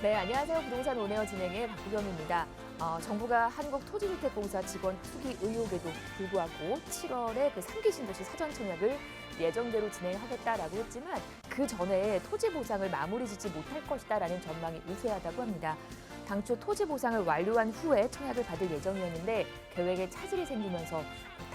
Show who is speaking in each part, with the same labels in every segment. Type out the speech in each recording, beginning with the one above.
Speaker 1: 네, 안녕하세요. 부동산 온에어 진행의 박구경입니다. 정부가 한국토지주택공사 직원 투기 의혹에도 불구하고 7월에 그 3기 신도시 사전 청약을 예정대로 진행하겠다라고 했지만 그 전에 토지 보상을 마무리 짓지 못할 것이다라는 전망이 우세하다고 합니다. 당초 토지 보상을 완료한 후에 청약을 받을 예정이었는데 계획에 차질이 생기면서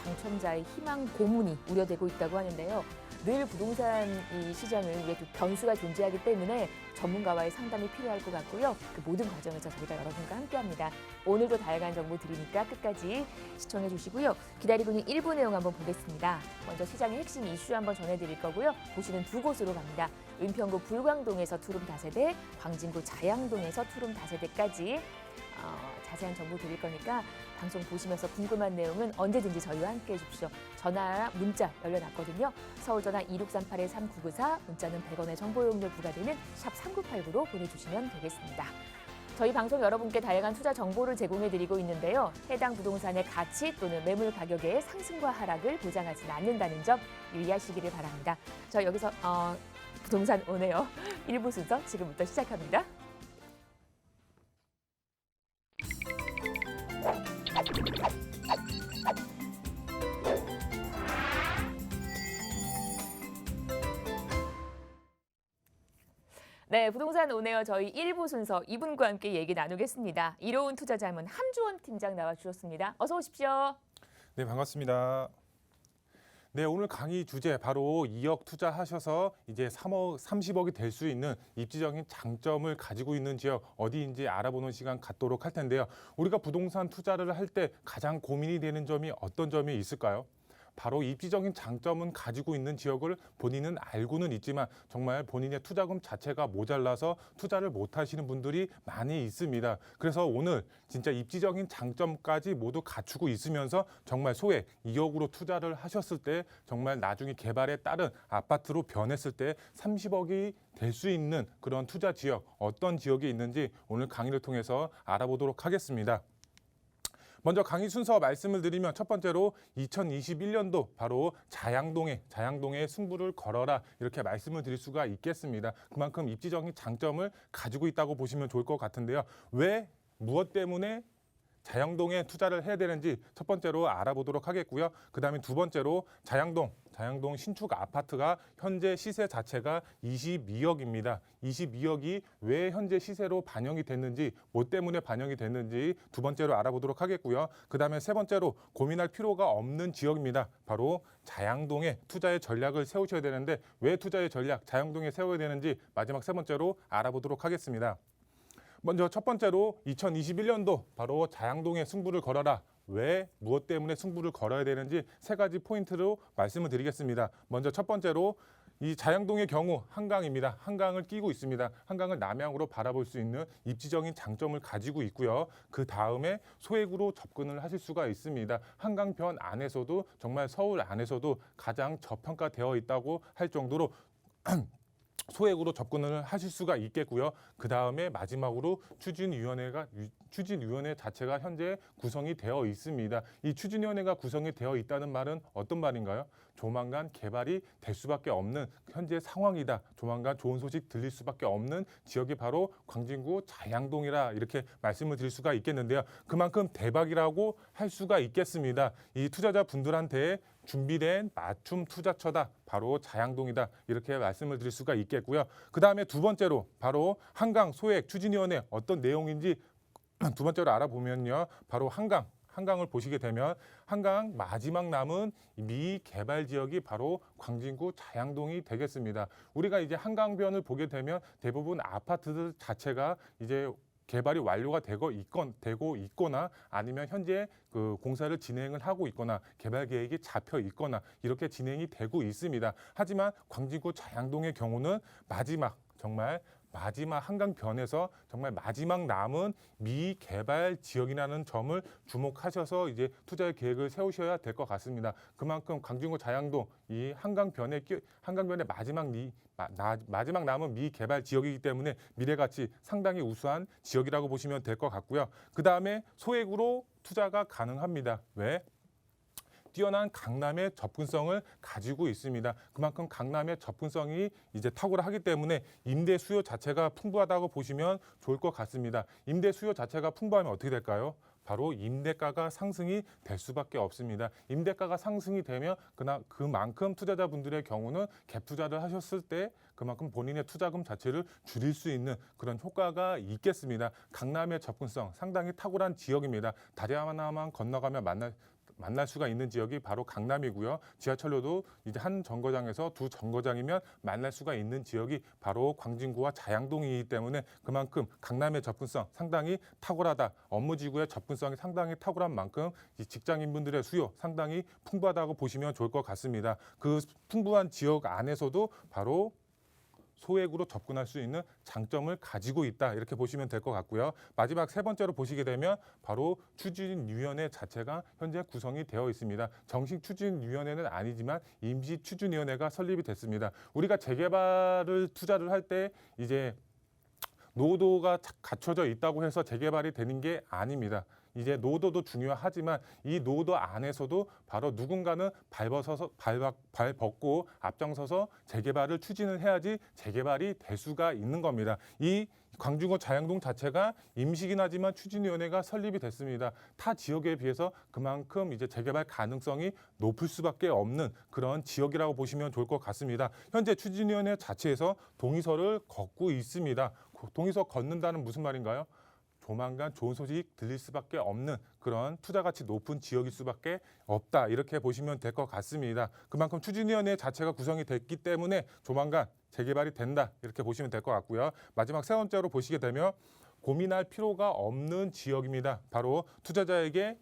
Speaker 1: 당첨자의 희망 고문이 우려되고 있다고 하는데요. 늘 부동산 이 시장은 이게 변수가 존재하기 때문에 전문가와의 상담이 필요할 것 같고요. 그 모든 과정에서 저희가 여러분과 함께합니다. 오늘도 다양한 정보 드리니까 끝까지 시청해 주시고요. 기다리고 있는 1부 내용 한번 보겠습니다. 먼저 시장의 핵심 이슈 한번 전해드릴 거고요. 보시는 두 곳으로 갑니다. 은평구 불광동에서 투룸 다세대, 광진구 자양동에서 투룸 다세대까지 자세한 정보 드릴 거니까 방송 보시면서 궁금한 내용은 언제든지 저희와 함께해 주십시오. 전화나 문자 열려놨거든요. 서울 전화 2638-3994, 문자는 100원의 정보 이용료 부과되는 샵 3989로 보내주시면 되겠습니다. 저희 방송 여러분께 다양한 투자 정보를 제공해드리고 있는데요. 해당 부동산의 가치 또는 매물 가격의 상승과 하락을 보장하지는 않는다는 점 유의하시기를 바랍니다. 저 여기서 부동산 온에어 1부 순서 지금부터 시작합니다. 네, 부동산 온에어 저희 1부 순서 이분과 함께 얘기 나누겠습니다. 이로운 투자자문 함주원 팀장 나와주셨습니다. 어서 오십시오.
Speaker 2: 네, 반갑습니다. 네, 오늘 강의 주제 바로 2억 투자하셔서 이제 30억이 될 수 있는 입지적인 장점을 가지고 있는 지역 어디인지 알아보는 시간 갖도록 할 텐데요. 우리가 부동산 투자를 할 때 가장 고민이 되는 점이 어떤 점이 있을까요? 바로 입지적인 장점은 가지고 있는 지역을 본인은 알고는 있지만 정말 본인의 투자금 자체가 모자라서 투자를 못 하시는 분들이 많이 있습니다. 그래서 오늘 진짜 입지적인 장점까지 모두 갖추고 있으면서 정말 소액 2억으로 투자를 하셨을 때 정말 나중에 개발에 따른 아파트로 변했을 때 30억이 될 수 있는 그런 투자 지역 어떤 지역이 있는지 오늘 강의를 통해서 알아보도록 하겠습니다. 먼저 강의 순서 말씀을 드리면 첫 번째로 2021년도 바로 자양동에 승부를 걸어라 이렇게 말씀을 드릴 수가 있겠습니다. 그만큼 입지적인 장점을 가지고 있다고 보시면 좋을 것 같은데요. 왜 무엇 때문에 자양동에 투자를 해야 되는지 첫 번째로 알아보도록 하겠고요. 그다음에 두 번째로 자양동 신축 아파트가 현재 시세 자체가 22억입니다. 22억이 왜 현재 시세로 반영이 됐는지, 뭐 때문에 반영이 됐는지 두 번째로 알아보도록 하겠고요. 그다음에 세 번째로 고민할 필요가 없는 지역입니다. 바로 자양동에 투자의 전략을 세우셔야 되는데 왜 투자의 전략 자양동에 세워야 되는지 마지막 세 번째로 알아보도록 하겠습니다. 먼저 첫 번째로 2021년도 바로 자양동에 승부를 걸어라. 왜 무엇 때문에 승부를 걸어야 되는지 세 가지 포인트로 말씀을 드리겠습니다. 먼저 첫 번째로 이 자양동의 경우 한강입니다. 한강을 끼고 있습니다. 한강을 남향으로 바라볼 수 있는 입지적인 장점을 가지고 있고요. 그 다음에 소액으로 접근을 하실 수가 있습니다. 한강변 안에서도 정말 서울 안에서도 가장 저평가되어 있다고 할 정도로 소액으로 접근을 하실 수가 있겠고요. 그 다음에 마지막으로 추진위원회 자체가 현재 구성이 되어 있습니다. 이 추진위원회가 구성이 되어 있다는 말은 어떤 말인가요? 조만간 개발이 될 수밖에 없는 현재 상황이다. 조만간 좋은 소식 들릴 수밖에 없는 지역이 바로 광진구 자양동이라 이렇게 말씀을 드릴 수가 있겠는데요. 그만큼 대박이라고 할 수가 있겠습니다. 이 투자자분들한테 준비된 맞춤 투자처다. 바로 자양동이다. 이렇게 말씀을 드릴 수가 있겠고요. 그 다음에 두 번째로 바로 한강 소액 추진위원회 어떤 내용인지 두 번째로 알아보면요. 바로 한강을 보시게 되면 한강 마지막 남은 미개발 지역이 바로 광진구 자양동이 되겠습니다. 우리가 이제 한강변을 보게 되면 대부분 아파트들 자체가 이제 개발이 완료가 되고 있거나 아니면 현재 그 공사를 진행을 하고 있거나 개발 계획이 잡혀 있거나 이렇게 진행이 되고 있습니다. 하지만 광진구 자양동의 경우는 정말 마지막 한강변에서 정말 마지막 남은 미개발 지역이라는 점을 주목하셔서 이제 투자의 계획을 세우셔야 될 것 같습니다. 그만큼 광진구 자양동 이 한강변의 마지막 남은 미개발 지역이기 때문에 미래가치 상당히 우수한 지역이라고 보시면 될 것 같고요. 그 다음에 소액으로 투자가 가능합니다. 왜? 뛰어난 강남의 접근성을 가지고 있습니다. 그만큼 강남의 접근성이 이제 탁월하기 때문에 임대 수요 자체가 풍부하다고 보시면 좋을 것 같습니다. 임대 수요 자체가 풍부하면 어떻게 될까요? 바로 임대가가 상승이 될 수밖에 없습니다. 임대가가 상승이 되면 그만큼 투자자분들의 경우는 갭 투자를 하셨을 때 그만큼 본인의 투자금 자체를 줄일 수 있는 그런 효과가 있겠습니다. 강남의 접근성 상당히 탁월한 지역입니다. 다리 하나만 건너가면 만날 수가 있는 지역이 바로 강남이고요. 지하철로도 이제 한 정거장에서 두 정거장이면 만날 수가 있는 지역이 바로 광진구와 자양동이기 때문에 그만큼 강남의 접근성 상당히 탁월하다. 업무지구의 접근성이 상당히 탁월한 만큼 이 직장인분들의 수요 상당히 풍부하다고 보시면 좋을 것 같습니다. 그 풍부한 지역 안에서도 바로 소액으로 접근할 수 있는 장점을 가지고 있다 이렇게 보시면 될 것 같고요. 마지막 세 번째로 보시게 되면 바로 추진위원회 자체가 현재 구성이 되어 있습니다. 정식 추진위원회는 아니지만 임시 추진위원회가 설립이 됐습니다. 우리가 재개발을 투자를 할 때 이제 노도가 갖춰져 있다고 해서 재개발이 되는 게 아닙니다. 이제 노도도 중요하지만 이 노도 안에서도 바로 누군가는 발 벗고 앞장서서 재개발을 추진을 해야지 재개발이 될 수가 있는 겁니다. 이 광진구 자양동 자체가 임시긴 하지만 추진위원회가 설립이 됐습니다. 타 지역에 비해서 그만큼 이제 재개발 가능성이 높을 수밖에 없는 그런 지역이라고 보시면 좋을 것 같습니다. 현재 추진위원회 자체에서 동의서를 걷고 있습니다. 동의서 걷는다는 무슨 말인가요? 조만간 좋은 소식 들릴 수밖에 없는 그런 투자 가치 높은 지역일 수밖에 없다. 이렇게 보시면 될 것 같습니다. 그만큼 추진위원회 자체가 구성이 됐기 때문에 조만간 재개발이 된다. 이렇게 보시면 될 것 같고요. 마지막 세 번째로 보시게 되면 고민할 필요가 없는 지역입니다. 바로 투자자에게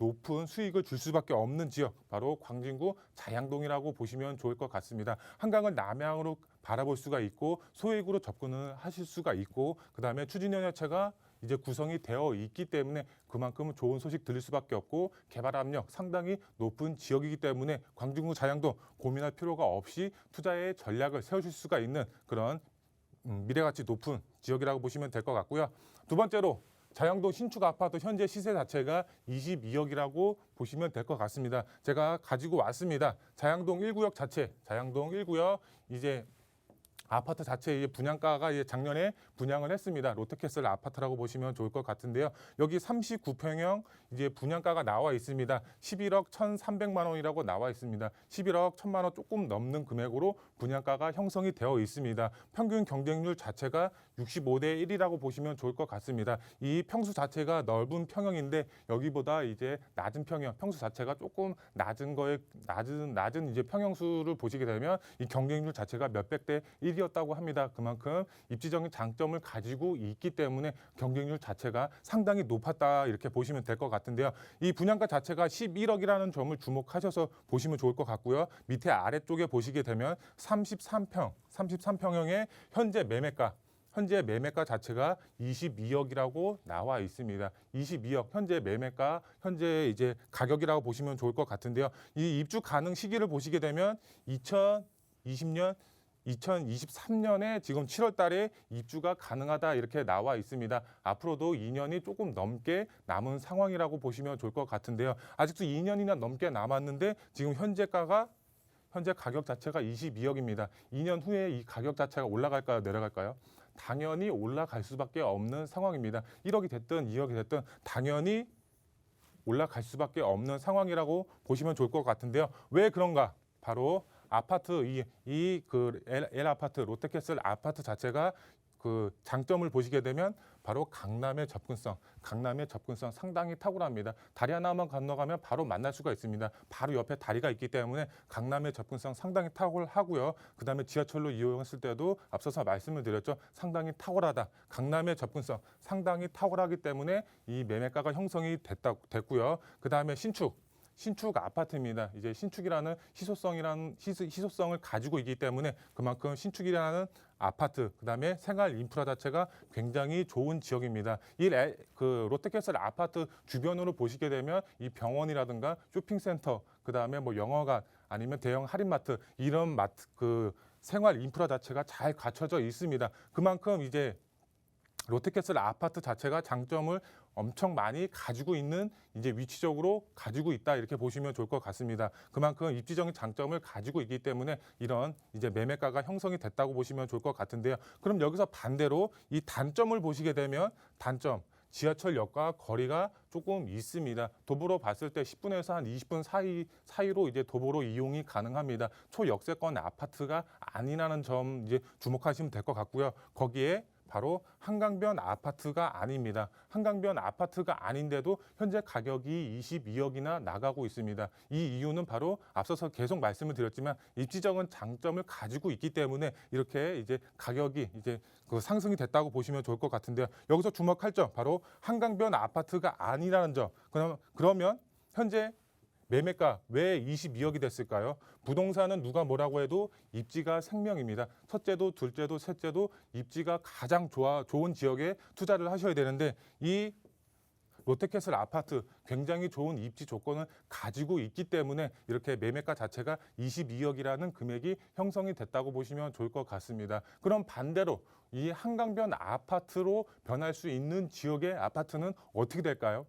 Speaker 2: 높은 수익을 줄 수밖에 없는 지역, 바로 광진구 자양동이라고 보시면 좋을 것 같습니다. 한강을 남향으로 바라볼 수가 있고 소액으로 접근을 하실 수가 있고 그다음에 추진위원회가 이제 구성이 되어 있기 때문에 그만큼 좋은 소식 들릴 수밖에 없고 개발 압력 상당히 높은 지역이기 때문에 광진구 자양동 고민할 필요가 없이 투자의 전략을 세우실 수가 있는 그런 미래가치 높은 지역이라고 보시면 될 것 같고요. 두 번째로 자양동 신축 아파트 현재 시세 자체가 22억이라고 보시면 될 것 같습니다. 제가 가지고 왔습니다. 자양동 1구역 자체, 자양동 1구역 이제 아파트 자체 분양가가 작년에 분양을 했습니다. 롯데캐슬 아파트라고 보시면 좋을 것 같은데요. 여기 39평형 이제 분양가가 나와 있습니다. 11억 1,300만 원이라고 나와 있습니다. 11억 1,000만 원 조금 넘는 금액으로 분양가가 형성이 되어 있습니다. 평균 경쟁률 자체가 65대 1이라고 보시면 좋을 것 같습니다. 이 평수 자체가 넓은 평형인데 여기보다 이제 낮은 평형, 평수 자체가 조금 낮은 이제 평형수를 보시게 되면 이 경쟁률 자체가 몇백 대 1이었다고 합니다. 그만큼 입지적인 장점을 가지고 있기 때문에 경쟁률 자체가 상당히 높았다 이렇게 보시면 될 것 같은데요. 이 분양가 자체가 11억이라는 점을 주목하셔서 보시면 좋을 것 같고요. 밑에 아래쪽에 보시게 되면 33평형의 현재 매매가 자체가 22억이라고 나와 있습니다. 22억 현재 매매가 현재 이제 가격이라고 보시면 좋을 것 같은데요. 이 입주 가능 시기를 보시게 되면 2023년에 지금 7월 달에 입주가 가능하다 이렇게 나와 있습니다. 앞으로도 2년이 조금 넘게 남은 상황이라고 보시면 좋을 것 같은데요. 아직도 2년이나 넘게 남았는데 지금 현재 가격 자체가 22억입니다. 2년 후에 이 가격 자체가 올라갈까요? 내려갈까요? 당연히 올라갈 수밖에 없는 상황입니다. 1억이 됐든 2억이 됐든 당연히 올라갈 수밖에 없는 상황이라고 보시면 좋을 것 같은데요. 왜 그런가? 바로 아파트 L 아파트 롯데캐슬 아파트 자체가 그 장점을 보시게 되면 바로 강남의 접근성 상당히 탁월합니다. 다리 하나만 건너가면 바로 만날 수가 있습니다. 바로 옆에 다리가 있기 때문에 강남의 접근성 상당히 탁월하고요. 그다음에 지하철로 이용했을 때도 앞서서 말씀을 드렸죠. 상당히 탁월하다. 강남의 접근성 상당히 탁월하기 때문에 이 매매가가 형성이 됐고요. 그다음에 신축 아파트입니다. 이제 신축이라는 희소성을 가지고 있기 때문에 그만큼 신축이라는 아파트, 그다음에 생활 인프라 자체가 굉장히 좋은 지역입니다. 롯데캐슬 아파트 주변으로 보시게 되면 이 병원이라든가 쇼핑센터, 그다음에 뭐 영화관 아니면 대형 할인마트 이런 생활 인프라 자체가 잘 갖춰져 있습니다. 그만큼 이제 롯데캐슬 아파트 자체가 장점을 엄청 많이 가지고 있는 이제 위치적으로 가지고 있다 이렇게 보시면 좋을 것 같습니다. 그만큼 입지적인 장점을 가지고 있기 때문에 이런 이제 매매가가 형성이 됐다고 보시면 좋을 것 같은데요. 그럼 여기서 반대로 이 단점을 보시게 되면 단점. 지하철역과 거리가 조금 있습니다. 도보로 봤을 때 10분에서 한 20분 사이로 이제 도보로 이용이 가능합니다. 초역세권 아파트가 아니라는 점 이제 주목하시면 될 것 같고요. 거기에 바로 한강변 아파트가 아닙니다. 한강변 아파트가 아닌데도 현재 가격이 22억이나 나가고 있습니다. 이 이유는 바로 앞서서 계속 말씀을 드렸지만 입지적인 장점을 가지고 있기 때문에 이렇게 이제 가격이 이제 그 상승이 됐다고 보시면 좋을 것 같은데요. 여기서 주목할 점 바로 한강변 아파트가 아니라는 점. 그러면 현재 매매가 왜 22억이 됐을까요? 부동산은 누가 뭐라고 해도 입지가 생명입니다. 첫째도 둘째도 셋째도 입지가 가장 좋은 지역에 투자를 하셔야 되는데 이 롯데캐슬 아파트 굉장히 좋은 입지 조건을 가지고 있기 때문에 이렇게 매매가 자체가 22억이라는 금액이 형성이 됐다고 보시면 좋을 것 같습니다. 그럼 반대로 이 한강변 아파트로 변할 수 있는 지역의 아파트는 어떻게 될까요?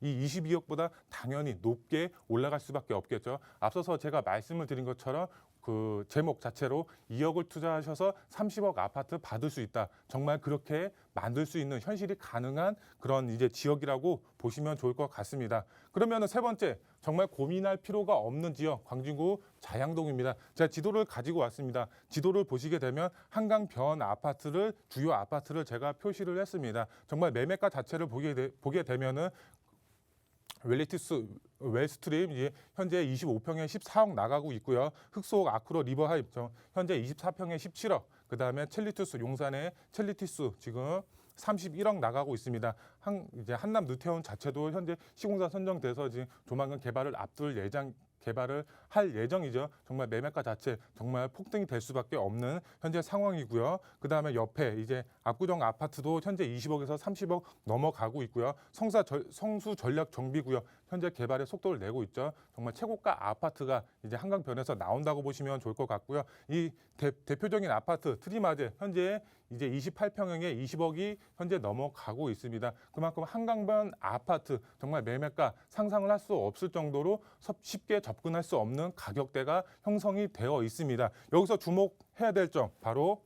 Speaker 2: 이 22억보다 당연히 높게 올라갈 수밖에 없겠죠. 앞서서 제가 말씀을 드린 것처럼 그 제목 자체로 2억을 투자하셔서 30억 아파트 받을 수 있다. 정말 그렇게 만들 수 있는 현실이 가능한 그런 이제 지역이라고 보시면 좋을 것 같습니다. 그러면 세 번째, 정말 고민할 필요가 없는 지역, 광진구 자양동입니다. 제가 지도를 가지고 왔습니다. 지도를 보시게 되면 한강변 아파트를 주요 아파트를 제가 표시를 했습니다. 정말 매매가 자체를 보게 되면은 웰스트림 이제 현재 25평에 14억 나가고 있고요. 흑속 아크로 리버하입 현재 24평에 17억. 그다음에 첼리투스 용산의 첼리티스 지금 31억 나가고 있습니다. 이제 한남 누태원 자체도 현재 시공사 선정돼서 지금 조만간 개발을 할 예정이죠. 정말 매매가 자체 정말 폭등이 될 수밖에 없는 현재 상황이고요. 그다음에 옆에 이제 압구정 아파트도 현재 20억에서 30억 넘어가고 있고요. 성수 전략 정비구역 현재 개발의 속도를 내고 있죠. 정말 최고가 아파트가 이제 한강변에서 나온다고 보시면 좋을 것 같고요. 이 대표적인 아파트 트리마제 현재 이제 28평형에 20억이 현재 넘어가고 있습니다. 그만큼 한강변 아파트 정말 매매가 상상을 할 수 없을 정도로 쉽게 접근할 수 없는 가격대가 형성이 되어 있습니다. 여기서 주목해야 될 점 바로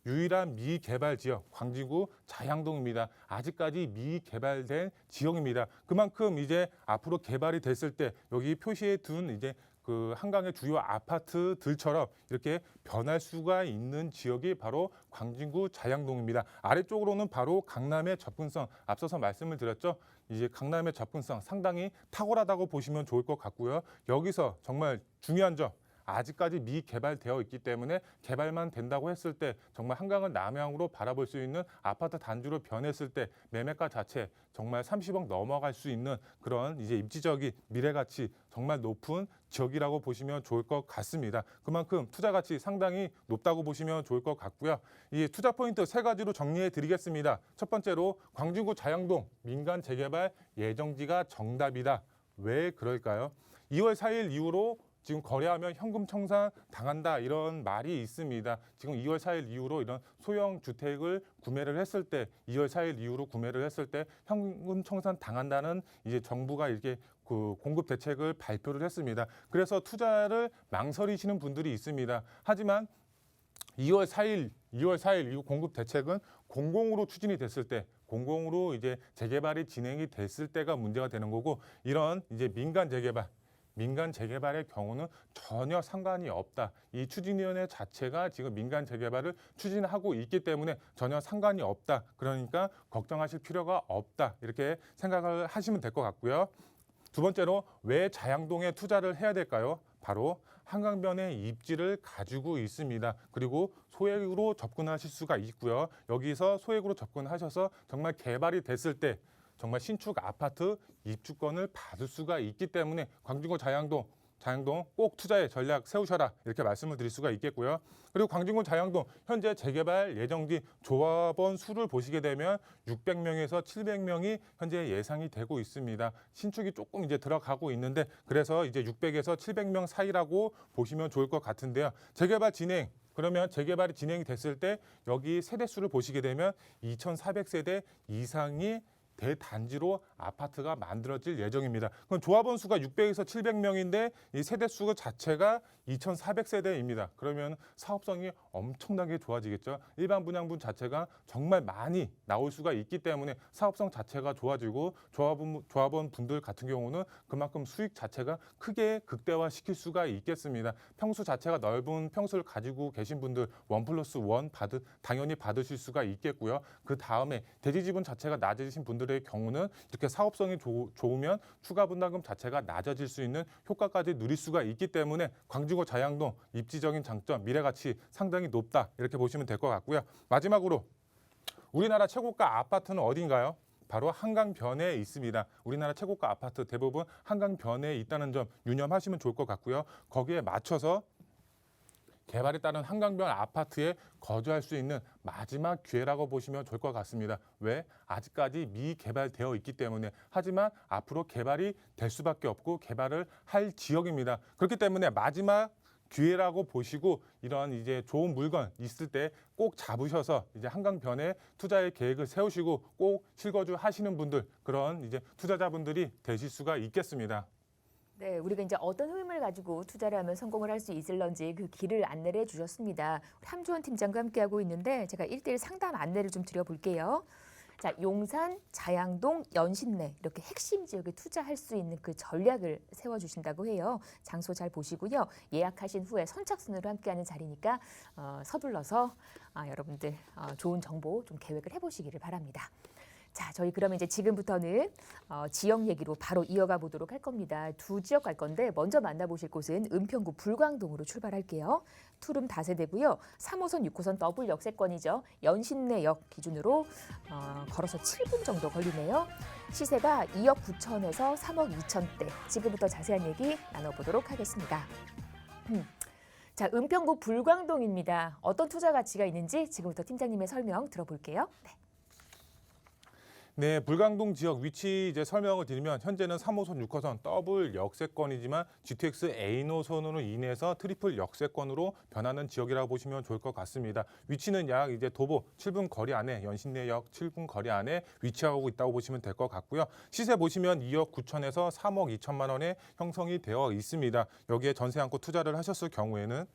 Speaker 2: 유일한 미개발 지역 광진구 자양동입니다. 아직까지 미개발된 지역입니다. 그만큼 이제 앞으로 개발이 됐을 때 여기 표시해 둔 이제 그 한강의 주요 아파트들처럼 이렇게 변할 수가 있는 지역이 바로 광진구 자양동입니다. 아래쪽으로는 바로 강남의 접근성 앞서서 말씀을 드렸죠. 이제 강남의 접근성 상당히 탁월하다고 보시면 좋을 것 같고요. 여기서 정말 중요한 점 아직까지 미개발되어 있기 때문에 개발만 된다고 했을 때 정말 한강을 남향으로 바라볼 수 있는 아파트 단지로 변했을 때 매매가 자체 정말 30억 넘어갈 수 있는 그런 이제 입지적인 미래가치 정말 높은 지역이라고 보시면 좋을 것 같습니다. 그만큼 투자 가치 상당히 높다고 보시면 좋을 것 같고요. 이 투자 포인트 세 가지로 정리해 드리겠습니다. 첫 번째로 광진구 자양동 민간 재개발 예정지가 정답이다. 왜 그럴까요? 2월 4일 이후로 지금 거래하면 현금 청산 당한다 이런 말이 있습니다. 지금 2월 4일 이후로 이런 소형 주택을 구매를 했을 때 2월 4일 이후로 구매를 했을 때 현금 청산 당한다는 이제 정부가 이렇게 그 공급 대책을 발표를 했습니다. 그래서 투자를 망설이시는 분들이 있습니다. 하지만 2월 4일 이후 공급 대책은 공공으로 추진이 됐을 때 공공으로 이제 재개발이 진행이 됐을 때가 문제가 되는 거고 이런 이제 민간 재개발의 경우는 전혀 상관이 없다. 이 추진위원회 자체가 지금 민간 재개발을 추진하고 있기 때문에 전혀 상관이 없다. 그러니까 걱정하실 필요가 없다. 이렇게 생각을 하시면 될 것 같고요. 두 번째로 왜 자양동에 투자를 해야 될까요? 바로 한강변의 입지를 가지고 있습니다. 그리고 소액으로 접근하실 수가 있고요. 여기서 소액으로 접근하셔서 정말 개발이 됐을 때 정말 신축 아파트 입주권을 받을 수가 있기 때문에 광진구 자양동 꼭 투자의 전략 세우셔라 이렇게 말씀을 드릴 수가 있겠고요. 그리고 광진구 자양동 현재 재개발 예정지 조합원 수를 보시게 되면 600명에서 700명이 현재 예상이 되고 있습니다. 신축이 조금 이제 들어가고 있는데 그래서 이제 600에서 700명 사이라고 보시면 좋을 것 같은데요. 그러면 재개발이 진행이 됐을 때 여기 세대수를 보시게 되면 2,400세대 이상이 대단지로 아파트가 만들어질 예정입니다. 그럼 조합원 수가 600에서 700명인데 이 세대 수 자체가 2,400세대입니다. 그러면 사업성이 엄청나게 좋아지겠죠. 일반 분양분 자체가 정말 많이 나올 수가 있기 때문에 사업성 자체가 좋아지고 조합원 분들 같은 경우는 그만큼 수익 자체가 크게 극대화시킬 수가 있겠습니다. 평수 자체가 넓은 평수를 가지고 계신 분들 1+1 당연히 받으실 수가 있겠고요. 그 다음에 대지 지분 자체가 낮으신 분들의 경우는 이렇게 사업성이 좋으면 추가 분담금 자체가 낮아질 수 있는 효과까지 누릴 수가 있기 때문에 광주구 자양동 입지적인 장점, 미래가치 상당히 높다 이렇게 보시면 될 것 같고요. 마지막으로 우리나라 최고가 아파트는 어디인가요? 바로 한강변에 있습니다. 우리나라 최고가 아파트 대부분 한강변에 있다는 점 유념하시면 좋을 것 같고요. 거기에 맞춰서 개발에 따른 한강변 아파트에 거주할 수 있는 마지막 기회라고 보시면 좋을 것 같습니다. 왜? 아직까지 미개발되어 있기 때문에. 하지만 앞으로 개발이 될 수밖에 없고 개발을 할 지역입니다. 그렇기 때문에 마지막 기회라고 보시고 이런 이제 좋은 물건 있을 때 꼭 잡으셔서 이제 한강변에 투자의 계획을 세우시고 꼭 실거주 하시는 분들, 그런 이제 투자자분들이 되실 수가 있겠습니다.
Speaker 1: 네, 우리가 이제 어떤 흐름을 가지고 투자를 하면 성공을 할 수 있을런지 그 길을 안내를 해주셨습니다. 우리 함주원 팀장과 함께하고 있는데 제가 1:1 상담 안내를 좀 드려볼게요. 자, 용산, 자양동, 연신내 이렇게 핵심 지역에 투자할 수 있는 그 전략을 세워주신다고 해요. 장소 잘 보시고요. 예약하신 후에 선착순으로 함께하는 자리니까 서둘러서 여러분들 좋은 정보 좀 계획을 해보시기를 바랍니다. 자, 저희 그러면 이제 지금부터는 지역 얘기로 바로 이어가 보도록 할 겁니다. 두 지역 갈 건데 먼저 만나보실 곳은 은평구 불광동으로 출발할게요. 투룸 다세대고요. 3호선, 6호선 더블 역세권이죠. 연신내역 기준으로 걸어서 7분 정도 걸리네요. 시세가 2억 9천에서 3억 2천대. 지금부터 자세한 얘기 나눠보도록 하겠습니다. 자, 은평구 불광동입니다. 어떤 투자 가치가 있는지 지금부터 팀장님의 설명 들어볼게요. 네.
Speaker 2: 네, 불광동 지역 위치 이제 설명을 드리면 현재는 3호선, 6호선 더블 역세권이지만 GTX A 노선으로 인해서 트리플 역세권으로 변하는 지역이라고 보시면 좋을 것 같습니다. 위치는 약 이제 도보 7분 거리 안에 연신내역 7분 거리 안에 위치하고 있다고 보시면 될 것 같고요. 시세 보시면 2억 9천에서 3억 2천만 원에 형성이 되어 있습니다. 여기에 전세 안고 투자를 하셨을 경우에는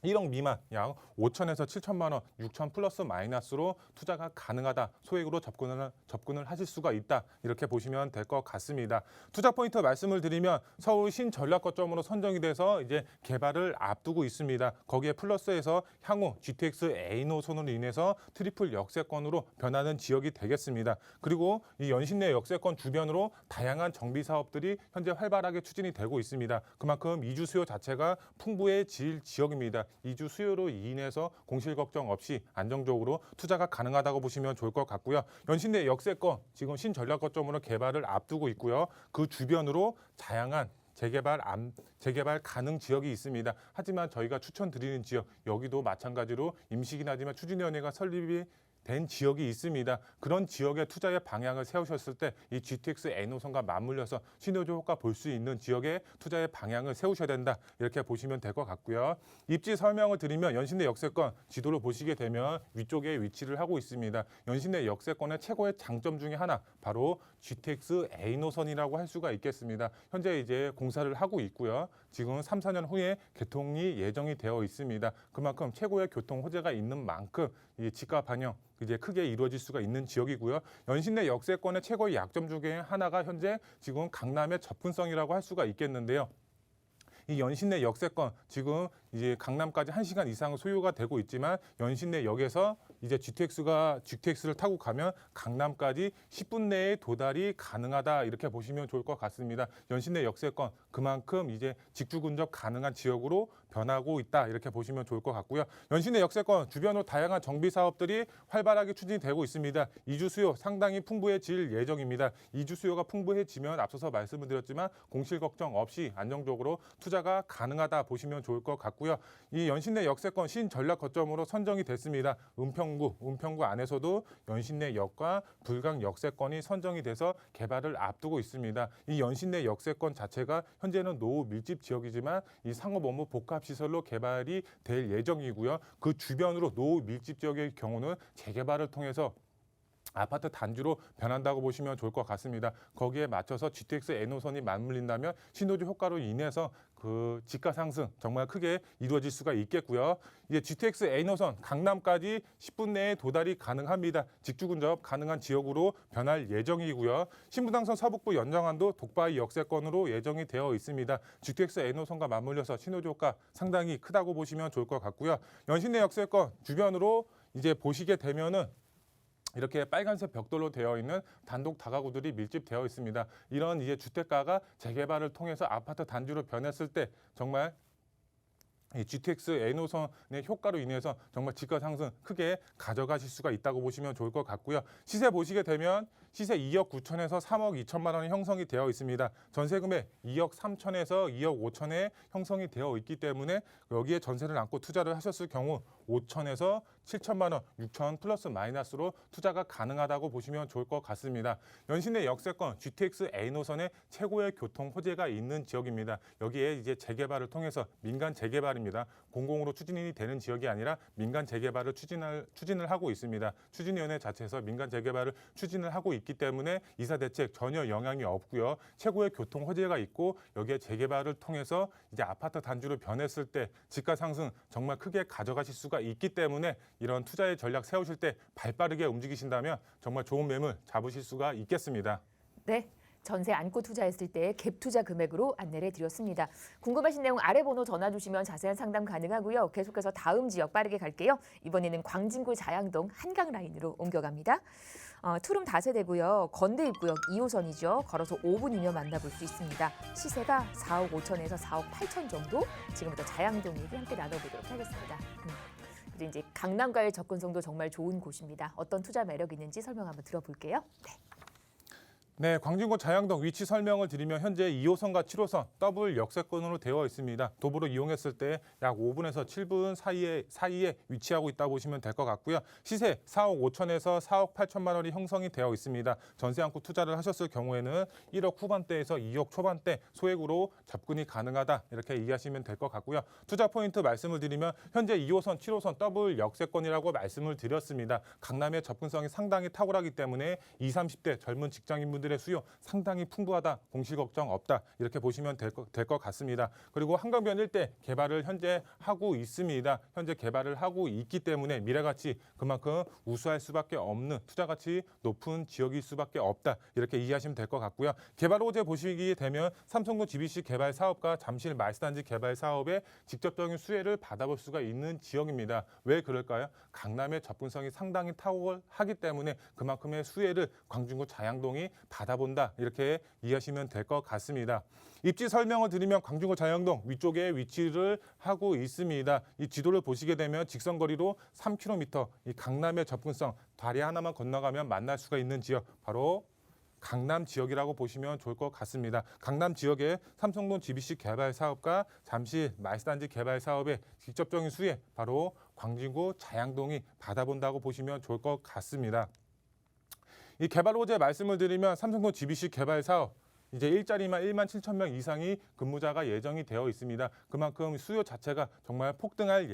Speaker 2: 1억 미만 약 5천에서 7천만 원, 6천 플러스 마이너스로 투자가 가능하다. 소액으로 접근을 하실 수가 있다. 이렇게 보시면 될 것 같습니다. 투자 포인트 말씀을 드리면 서울 신전략 거점으로 선정이 돼서 이제 개발을 앞두고 있습니다. 거기에 플러스해서 향후 GTX A 노선으로 인해서 트리플 역세권으로 변하는 지역이 되겠습니다. 그리고 이 연신내 역세권 주변으로 다양한 정비 사업들이 현재 활발하게 추진이 되고 있습니다. 그만큼 이주 수요 자체가 풍부해질 지역입니다. 이주 수요로 인해서 공실 걱정 없이 안정적으로 투자가 가능하다고 보시면 좋을 것 같고요. 연신내 역세권 지금 신전략 거점으로 개발을 앞두고 있고요. 그 주변으로 다양한 재개발 가능 지역이 있습니다. 하지만 저희가 추천드리는 지역 여기도 마찬가지로 임시긴 하지만 추진위원회가 설립이 된 지역이 있습니다. 그런 지역의 투자의 방향을 세우셨을 때 이 GTX N호선과 맞물려서 시너지 효과 볼 수 있는 지역의 투자의 방향을 세우셔야 된다. 이렇게 보시면 될 것 같고요. 입지 설명을 드리면 연신내 역세권 지도를 보시게 되면 위쪽에 위치를 하고 있습니다. 연신내 역세권의 최고의 장점 중에 하나 바로 GTX A노선이라고 할 수가 있겠습니다. 현재 이제 공사를 하고 있고요. 지금 3, 4년 후에 개통이 예정이 되어 있습니다. 그만큼 최고의 교통 호재가 있는 만큼 이 지가 반영 이제 크게 이루어질 수가 있는 지역이고요. 연신내 역세권의 최고의 약점 중에 하나가 현재 지금 강남의 접근성이라고 할 수가 있겠는데요. 이 연신내 역세권 지금 이제 강남까지 1시간 이상 소요가 되고 있지만 연신내 역에서 이제 GTX를 타고 가면 강남까지 10분 내에 도달이 가능하다 이렇게 보시면 좋을 것 같습니다. 연신내 역세권 그만큼 이제 직주 근접 가능한 지역으로 변하고 있다 이렇게 보시면 좋을 것 같고요. 연신내 역세권 주변으로 다양한 정비 사업들이 활발하게 추진이 되고 있습니다. 이주 수요 상당히 풍부해질 예정입니다. 이주 수요가 풍부해지면 앞서서 말씀을 드렸지만 공실 걱정 없이 안정적으로 투자가 가능하다 보시면 좋을 것 같고요. 이 연신내 역세권 신전략 거점으로 선정이 됐습니다. 은평구 안에서도 연신내 역과 불광 역세권이 선정이 돼서 개발을 앞두고 있습니다. 이 연신내 역세권 자체가 현재는 노후 밀집 지역이지만 이 상업 업무 복합 시설로 개발이 될 예정이고요. 그 주변으로 노후 밀집 지역의 경우는 재개발을 통해서 아파트 단지로 변한다고 보시면 좋을 것 같습니다. 거기에 맞춰서 GTX N호선이 맞물린다면 신도시 효과로 인해서 그 지가 상승 정말 크게 이루어질 수가 있겠고요. 이제 GTX N호선 강남까지 10분 내에 도달이 가능합니다. 직주 근접 가능한 지역으로 변할 예정이고요. 신분당선 서북부 연장안도 독바이 역세권으로 예정이 되어 있습니다. GTX N호선과 맞물려서 신도시 효과 상당히 크다고 보시면 좋을 것 같고요. 연신내 역세권 주변으로 이제 보시게 되면은 이렇게 빨간색 벽돌로 되어 있는 단독 다가구들이 밀집되어 있습니다. 이런 이제 주택가가 재개발을 통해서 아파트 단지로 변했을 때 정말 이 GTX N호선의 효과로 인해서 정말 지가 상승 크게 가져가실 수가 있다고 보시면 좋을 것 같고요. 시세 보시게 되면 시세 2억 9천에서 3억 2천만 원이 형성이 되어 있습니다. 전세 금액 2억 3천에서 2억 5천에 형성이 되어 있기 때문에 여기에 전세를 안고 투자를 하셨을 경우 5천에서 7천만 원, 6천 플러스 마이너스로 투자가 가능하다고 보시면 좋을 것 같습니다. 연신내 역세권 GTX N호선의 최고의 교통 호재가 있는 지역입니다. 여기에 이제 재개발을 통해서 민간 재개발입니다. 공공으로 추진이 되는 지역이 아니라 민간 재개발을 추진을 하고 있습니다. 추진위원회 자체에서 민간 재개발을 추진을 하고 있기 때문에 이사 대책 전혀 영향이 없고요. 최고의 교통 호재가 있고 여기에 재개발을 통해서 이제 아파트 단지로 변했을 때 지가 상승 정말 크게 가져가실 수가 있기 때문에 이런 투자의 전략 세우실 때 발빠르게 움직이신다면 정말 좋은 매물 잡으실 수가 있겠습니다.
Speaker 1: 네. 전세 안고 투자했을 때 갭 투자 금액으로 안내를 드렸습니다. 궁금하신 내용 아래 번호 전화 주시면 자세한 상담 가능하고요. 계속해서 다음 지역 빠르게 갈게요. 이번에는 광진구 자양동 한강 라인으로 옮겨갑니다. 투룸 다세대고요. 건대 입구역 2호선이죠. 걸어서 5분이면 만나볼 수 있습니다. 시세가 4억 5천에서 4억 8천 정도. 지금부터 자양동 얘기 함께 나눠보도록 하겠습니다. 그리고 이제 강남과의 접근성도 정말 좋은 곳입니다. 어떤 투자 매력이 있는지 설명 한번 들어볼게요. 네.
Speaker 2: 네, 광진구 자양동 위치 설명을 드리면 현재 2호선과 7호선 더블 역세권으로 되어 있습니다. 도보로 이용했을 때 약 5분에서 7분 사이에 위치하고 있다 보시면 될 것 같고요. 시세 4억 5천에서 4억 8천만 원이 형성이 되어 있습니다. 전세 안고 투자를 하셨을 경우에는 1억 후반대에서 2억 초반대 소액으로 접근이 가능하다 이렇게 이해하시면 될 것 같고요. 투자 포인트 말씀을 드리면 현재 2호선, 7호선 더블 역세권이라고 말씀을 드렸습니다. 강남의 접근성이 상당히 탁월하기 때문에 20, 30대 젊은 직장인분들 의 수요 상당히 풍부하다. 공실 걱정 없다. 이렇게 보시면 될 것 같습니다. 그리고 한강변 일대 개발을 현재 하고 있습니다. 현재 개발을 하고 있기 때문에 미래가치 그만큼 우수할 수밖에 없는 투자가치 높은 지역일 수밖에 없다. 이렇게 이해하시면 될 것 같고요. 개발 호재 보시게 되면 삼성동 GBC 개발 사업과 잠실 말스단지 개발 사업에 직접적인 수혜를 받아볼 수가 있는 지역입니다. 왜 그럴까요? 강남의 접근성이 상당히 탁월하기 때문에 그만큼의 수혜를 광진구 자양동이 받아본다 이렇게 이해하시면 될 것 같습니다. 입지 설명을 드리면 광진구 자양동 위쪽에 위치를 하고 있습니다. 이 지도를 보시게 되면 직선거리로 3km 이 강남의 접근성 다리 하나만 건너가면 만날 수가 있는 지역 바로 강남 지역이라고 보시면 좋을 것 같습니다. 강남 지역의 삼성동 GBC 개발 사업과 잠실 말스단지 개발 사업의 직접적인 수혜 바로 광진구 자양동이 받아본다고 보시면 좋을 것 같습니다. 이 개발 호재 말씀을 드리면 삼성동 GBC 개발 사업 이제 일자리만 1만 7천 명 이상이 근무자가 예정이 되어 있습니다. 그만큼 수요 자체가 정말 폭등할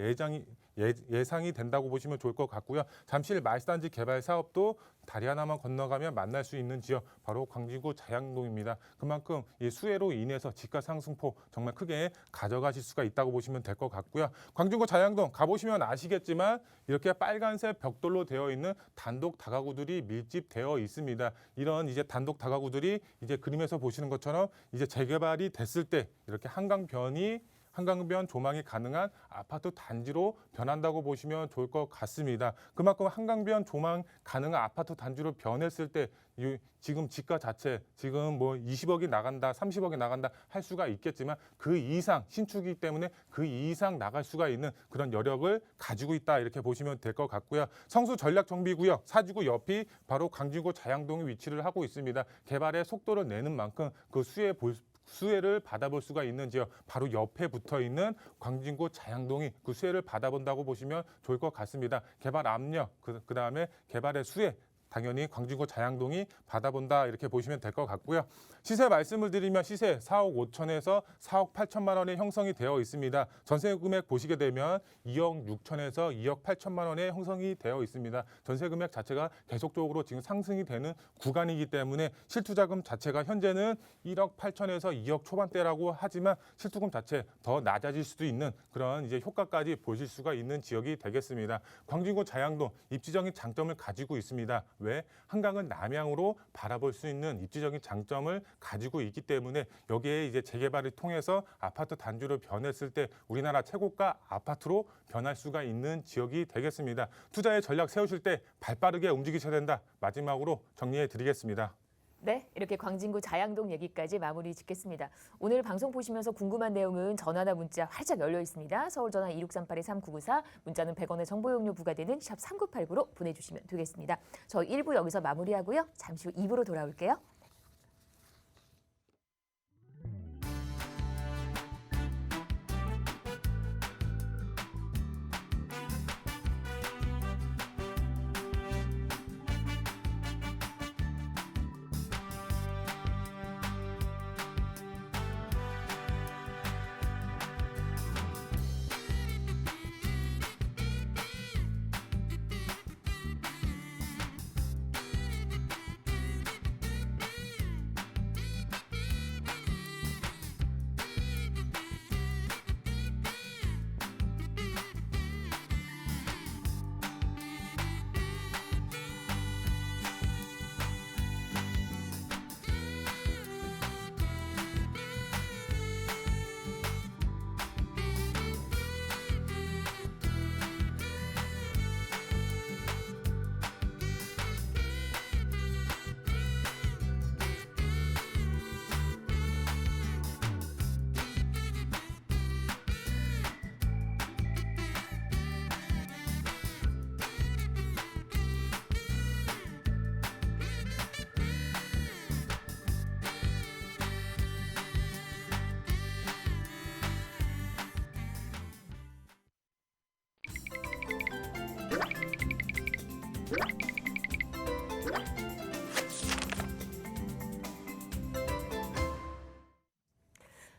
Speaker 2: 예상이 된다고 보시면 좋을 것 같고요. 잠실 말스단지 개발 사업도 다리 하나만 건너가면 만날 수 있는 지역 바로 광진구 자양동입니다. 그만큼 이 수혜로 인해서 지가 상승폭 정말 크게 가져가실 수가 있다고 보시면 될 것 같고요. 광진구 자양동 가보시면 아시겠지만 이렇게 빨간색 벽돌로 되어 있는 단독 다가구들이 밀집되어 있습니다. 이런 이제 단독 다가구들이 이제 그림에서 보시는 것처럼 이제 재개발이 됐을 때 이렇게 한강변 조망이 가능한 아파트 단지로 변한다고 보시면 좋을 것 같습니다. 그만큼 한강변 조망 가능한 아파트 단지로 변했을 때 지금 지가 자체 지금 뭐 20억이 나간다, 30억이 나간다 할 수가 있겠지만 그 이상 신축이기 때문에 그 이상 나갈 수가 있는 그런 여력을 가지고 있다 이렇게 보시면 될 것 같고요. 성수 전략정비구역 사지구 옆이 바로 광진구 자양동에 위치를 하고 있습니다. 개발의 속도를 내는 만큼 그 수혜를 받아볼 수가 있는 지역 바로 옆에 붙어 있는 광진구 자양동이 그 수혜를 받아본다고 보시면 좋을 것 같습니다. 개발 압력 그다음에 개발의 수혜 당연히 광진구 자양동이 받아본다 이렇게 보시면 될 것 같고요. 시세 말씀을 드리면 시세 4억 5천에서 4억 8천만 원에 형성이 되어 있습니다. 전세 금액 보시게 되면 2억 6천에서 2억 8천만 원에 형성이 되어 있습니다. 전세 금액 자체가 계속적으로 지금 상승이 되는 구간이기 때문에 실투자금 자체가 현재는 1억 8천에서 2억 초반대라고 하지만 실투금 자체 더 낮아질 수도 있는 그런 이제 효과까지 보실 수가 있는 지역이 되겠습니다. 광진구 자양동 입지적인 장점을 가지고 있습니다. 왜? 한강을 남향으로 바라볼 수 있는 입지적인 장점을 가지고 있기 때문에 여기에 이제 재개발을 통해서 아파트 단지로 변했을 때 우리나라 최고가 아파트로 변할 수가 있는 지역이 되겠습니다. 투자의 전략 세우실 때 발빠르게 움직이셔야 된다. 마지막으로 정리해 드리겠습니다.
Speaker 1: 네, 이렇게 광진구 자양동 얘기까지 마무리 짓겠습니다. 오늘 방송 보시면서 궁금한 내용은 전화나 문자 활짝 열려 있습니다. 서울 전화 2638-3994, 문자는 100원의 정보 용료 부과되는 샵 3989로 보내주시면 되겠습니다. 저희 1부 여기서 마무리하고요. 잠시 후 2부로 돌아올게요.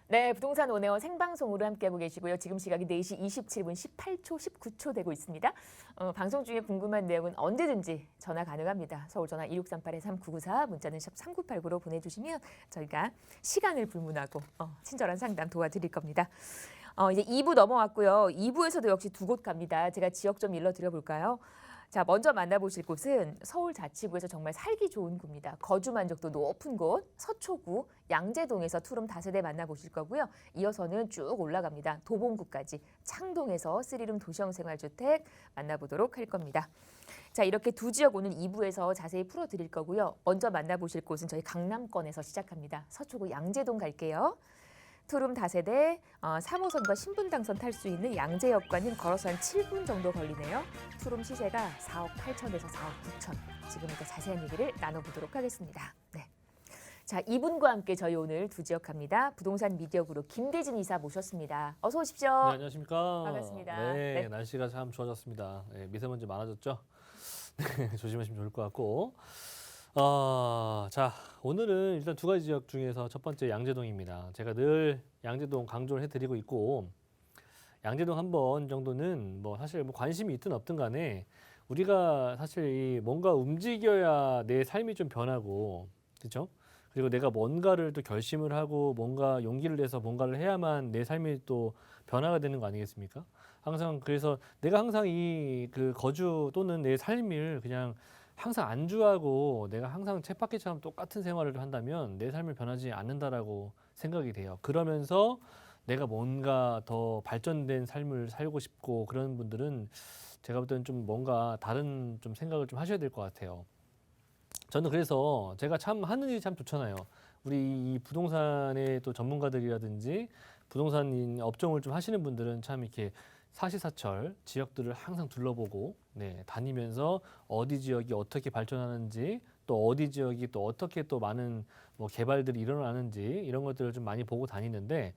Speaker 1: 네, 부동산 온에어 생방송으로 함께하고 계시고요. 지금 시각이 4시 27분 18초, 19초 되고 있습니다. 방송 중에 궁금한 내용은 언제든지 전화 가능합니다. 서울 전화 2638-3994, 문자는 샵 3989로 보내주시면 저희가 시간을 불문하고 친절한 상담 도와드릴 겁니다. 이제 2부 넘어왔고요. 2부에서도 역시 두 곳 갑니다. 제가 지역 좀 일러드려 볼까요? 자, 먼저 만나보실 곳은 서울자치구에서 정말 살기 좋은 구입니다. 거주 만족도 높은 곳, 서초구, 양재동에서 투룸 다세대 만나보실 거고요. 이어서는 쭉 올라갑니다. 도봉구까지 창동에서 3룸 도시형 생활주택 만나보도록 할 겁니다. 자, 이렇게 두 지역 오늘 2부에서 자세히 풀어드릴 거고요. 먼저 만나보실 곳은 저희 강남권에서 시작합니다. 서초구 양재동 갈게요. 투룸 다세대 3호선과 신분당선 탈 수 있는 양재역과는 걸어서 한 7분 정도 걸리네요. 투룸 시세가 4억 8천에서 4억 9천. 지금부터 자세한 얘기를 나눠보도록 하겠습니다. 네. 자, 이분과 함께 저희 오늘 두 지역 갑니다. 부동산 미디어 그룹 김대진 이사 모셨습니다. 어서 오십시오.
Speaker 3: 네, 안녕하십니까.
Speaker 1: 반갑습니다.
Speaker 3: 네,
Speaker 1: 네.
Speaker 3: 날씨가 참 좋아졌습니다. 네, 미세먼지 많아졌죠. 네, 조심하시면 좋을 것 같고. 자, 오늘은 일단 두 가지 지역 중에서 첫 번째 양재동입니다. 제가 늘 양재동 강조를 해드리고 있고, 양재동 한 번 정도는 뭐 사실 뭐 관심이 있든 없든 간에 우리가 사실 이 뭔가 움직여야 내 삶이 좀 변하고, 그렇죠? 그리고 내가 뭔가를 또 결심을 하고 뭔가 용기를 내서 뭔가를 해야만 내 삶이 또 변화가 되는 거 아니겠습니까? 항상 그래서 내가 항상 이 그 거주 또는 내 삶을 그냥 항상 안주하고 내가 항상 쳇바퀴처럼 똑같은 생활을 한다면 내 삶을 변하지 않는다라고 생각이 돼요. 그러면서 내가 뭔가 더 발전된 삶을 살고 싶고 그런 분들은 제가 볼 때는 좀 뭔가 다른 좀 생각을 좀 하셔야 될 것 같아요. 저는 그래서 제가 참 하는 일이 참 좋잖아요. 우리 이 부동산의 또 전문가들이라든지 부동산 업종을 좀 하시는 분들은 참 이렇게 사시사철 지역들을 항상 둘러보고 다니면서 어디 지역이 어떻게 발전하는지 또 어디 지역이 또 어떻게 또 많은 뭐 개발들이 일어나는지 이런 것들을 좀 많이 보고 다니는데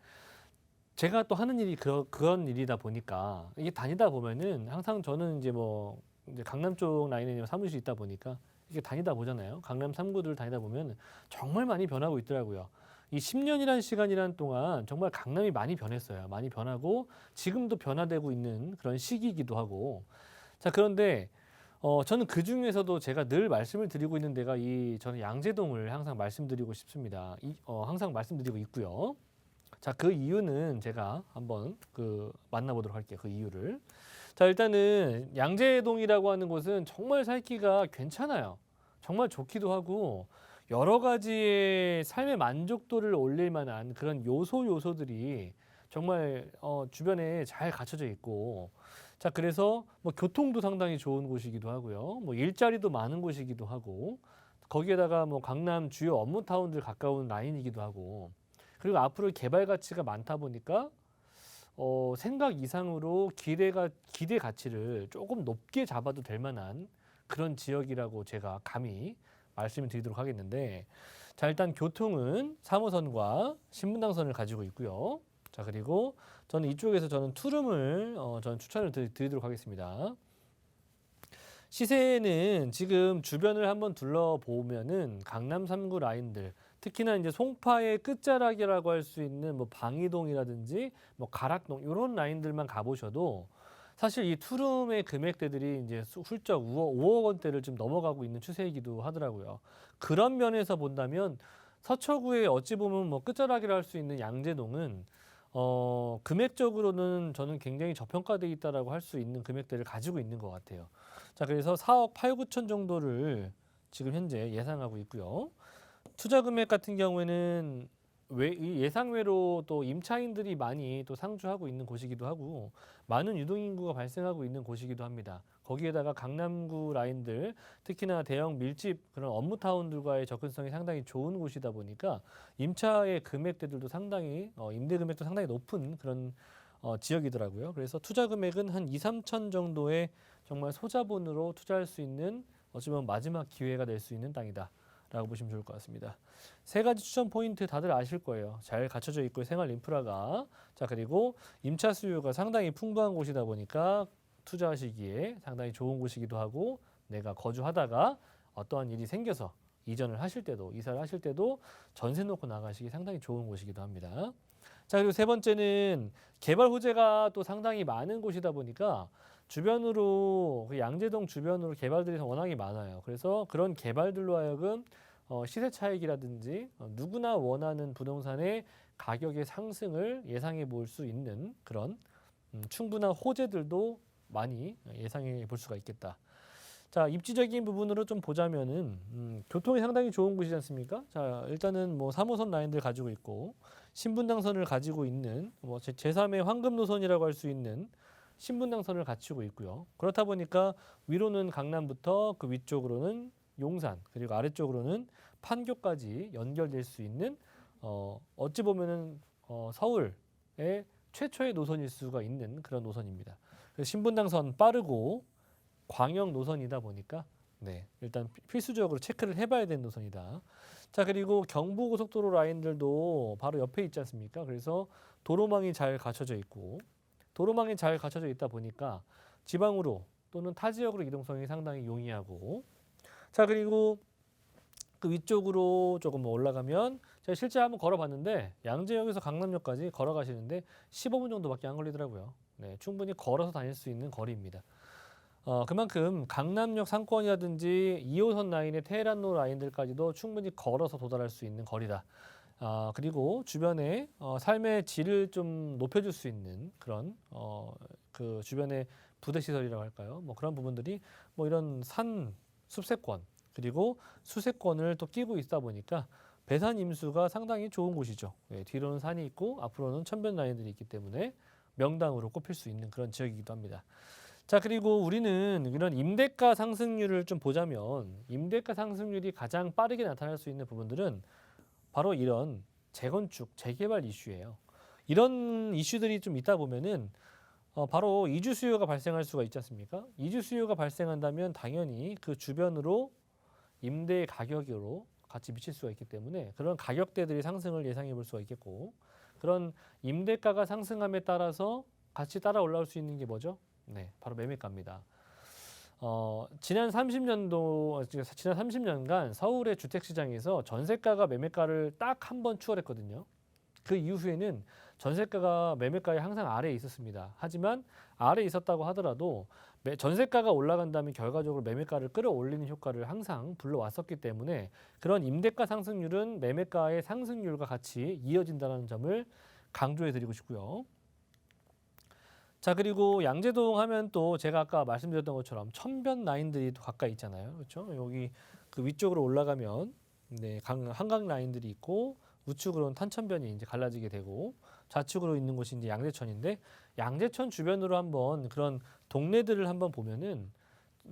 Speaker 3: 제가 또 하는 일이 그런 일이다 보니까 이게 다니다 보면은 항상 저는 이제 뭐 이제 강남 쪽 라인에 사무실이 있다 보니까 이렇게 다니다 보잖아요. 강남 3구들 다니다 보면 정말 많이 변하고 있더라고요. 이 10년이란 시간이란 동안 정말 강남이 많이 변했어요. 많이 변하고 지금도 변화되고 있는 그런 시기이기도 하고. 자, 그런데 저는 그 중에서도 제가 늘 말씀을 드리고 있는 데가 저는 양재동을 항상 말씀드리고 싶습니다. 항상 말씀드리고 있고요. 자, 그 이유는 제가 한번 만나보도록 할게요. 그 이유를. 자, 일단은 양재동이라고 하는 곳은 정말 살기가 괜찮아요. 정말 좋기도 하고 여러 가지의 삶의 만족도를 올릴 만한 그런 요소들이 정말 주변에 잘 갖춰져 있고, 자, 그래서 뭐 교통도 상당히 좋은 곳이기도 하고요. 뭐 일자리도 많은 곳이기도 하고, 거기에다가 뭐 강남 주요 업무 타운들 가까운 라인이기도 하고, 그리고 앞으로 개발 가치가 많다 보니까 생각 이상으로 기대 가치를 조금 높게 잡아도 될 만한 그런 지역이라고 제가 감히 말씀을 드리도록 하겠는데, 자, 일단 교통은 3호선과 신분당선을 가지고 있고요. 자, 그리고 저는 이쪽에서 투룸을 저는 추천을 드리도록 하겠습니다. 시세는 지금 주변을 한번 둘러보면은 강남 3구 라인들, 특히나 이제 송파의 끝자락이라고 할 수 있는 뭐 방이동이라든지 뭐 가락동 이런 라인들만 가보셔도 사실 이 투룸의 금액대들이 이제 훌쩍 5억 원대를 좀 넘어가고 있는 추세이기도 하더라고요. 그런 면에서 본다면 서초구에 어찌 보면 뭐 끝자락이라 할 수 있는 양재동은 금액적으로는 저는 굉장히 저평가되어 있다라고 할 수 있는 금액대를 가지고 있는 것 같아요. 자, 그래서 4억 8, 9천 정도를 지금 현재 예상하고 있고요. 투자 금액 같은 경우에는 이 예상외로 또 임차인들이 많이 또 상주하고 있는 곳이기도 하고 많은 유동인구가 발생하고 있는 곳이기도 합니다. 거기에다가 강남구 라인들, 특히나 대형 밀집 그런 업무타운들과의 접근성이 상당히 좋은 곳이다 보니까 임차의 금액대들도 상당히 임대 금액도 상당히 높은 그런 지역이더라고요. 그래서 투자 금액은 한 2, 3천 정도의 정말 소자본으로 투자할 수 있는 어쩌면 마지막 기회가 될 수 있는 땅이다 라고 보시면 좋을 것 같습니다. 세 가지 추천 포인트 다들 아실 거예요. 잘 갖춰져 있고 생활 인프라가, 자, 그리고 임차 수요가 상당히 풍부한 곳이다 보니까 투자하시기에 상당히 좋은 곳이기도 하고, 내가 거주하다가 어떠한 일이 생겨서 이전을 하실 때도, 이사를 하실 때도 전세 놓고 나가시기 상당히 좋은 곳이기도 합니다. 자, 그리고 세 번째는 개발 호재가 또 상당히 많은 곳이다 보니까 주변으로, 양재동 주변으로 개발들이 워낙에 많아요. 그래서 그런 개발들로 하여금 시세 차익이라든지 누구나 원하는 부동산의 가격의 상승을 예상해 볼 수 있는 그런 충분한 호재들도 많이 예상해 볼 수가 있겠다. 자, 입지적인 부분으로 좀 보자면은 교통이 상당히 좋은 곳이지 않습니까? 자, 일단은 뭐 3호선 라인들 가지고 있고 신분당선을 가지고 있는 뭐 제3의 황금 노선이라고 할 수 있는 신분당선을 갖추고 있고요. 그렇다 보니까 위로는 강남부터 그 위쪽으로는 용산, 그리고 아래쪽으로는 판교까지 연결될 수 있는 어찌 보면은 서울의 최초의 노선일 수가 있는 그런 노선입니다. 그래서 신분당선 빠르고 광역 노선이다 보니까 일단 필수적으로 체크를 해봐야 되는 노선이다. 자, 그리고 경부고속도로 라인들도 바로 옆에 있지 않습니까? 그래서 도로망이 잘 갖춰져 있고, 도로망이 잘 갖춰져 있다 보니까 지방으로 또는 타 지역으로 이동성이 상당히 용이하고, 자, 그리고 그 위쪽으로 조금 올라가면 제가 실제 한번 걸어봤는데 양재역에서 강남역까지 걸어가시는데 15분 정도밖에 안 걸리더라고요. 네, 충분히 걸어서 다닐 수 있는 거리입니다. 그만큼 강남역 상권이라든지 2호선 라인의 테헤란로 라인들까지도 충분히 걸어서 도달할 수 있는 거리다. 그리고 주변에 삶의 질을 좀 높여줄 수 있는 그런 그 주변의 부대시설이라고 할까요? 뭐 그런 부분들이 뭐 이런 산 숲세권 그리고 수세권을 또 끼고 있다 보니까 배산 임수가 상당히 좋은 곳이죠. 뒤로는 산이 있고 앞으로는 천변 라인들이 있기 때문에 명당으로 꼽힐 수 있는 그런 지역이기도 합니다. 자, 그리고 우리는 이런 임대가 상승률을 좀 보자면 임대가 상승률이 가장 빠르게 나타날 수 있는 부분들은 바로 이런 재건축, 재개발 이슈예요. 이런 이슈들이 좀 있다 보면은 바로 이주 수요가 발생할 수가 있지 않습니까? 이주 수요가 발생한다면 당연히 그 주변으로 임대 가격으로 같이 미칠 수가 있기 때문에 그런 가격대들이 상승을 예상해 볼 수가 있겠고, 그런 임대가가 상승함에 따라서 같이 따라 올라올 수 있는 게 뭐죠? 바로 매매가입니다. 지난 30년간 서울의 주택 시장에서 전세가가 매매가를 딱 한 번 추월했거든요. 그 이후에는 전세가가 매매가에 항상 아래에 있었습니다. 하지만 아래에 있었다고 하더라도 전세가가 올라간다면 결과적으로 매매가를 끌어올리는 효과를 항상 불러왔었기 때문에 그런 임대가 상승률은 매매가의 상승률과 같이 이어진다는 점을 강조해 드리고 싶고요. 자, 그리고 양재동 하면 또 제가 아까 말씀드렸던 것처럼 천변 라인들이 또 가까이 있잖아요. 그렇죠? 여기 그 위쪽으로 올라가면 네, 한강 라인들이 있고 우측으로는 탄천변이 이제 갈라지게 되고 좌측으로 있는 곳이 이제 양재천인데 양재천 주변으로 한번 그런 동네들을 한번 보면은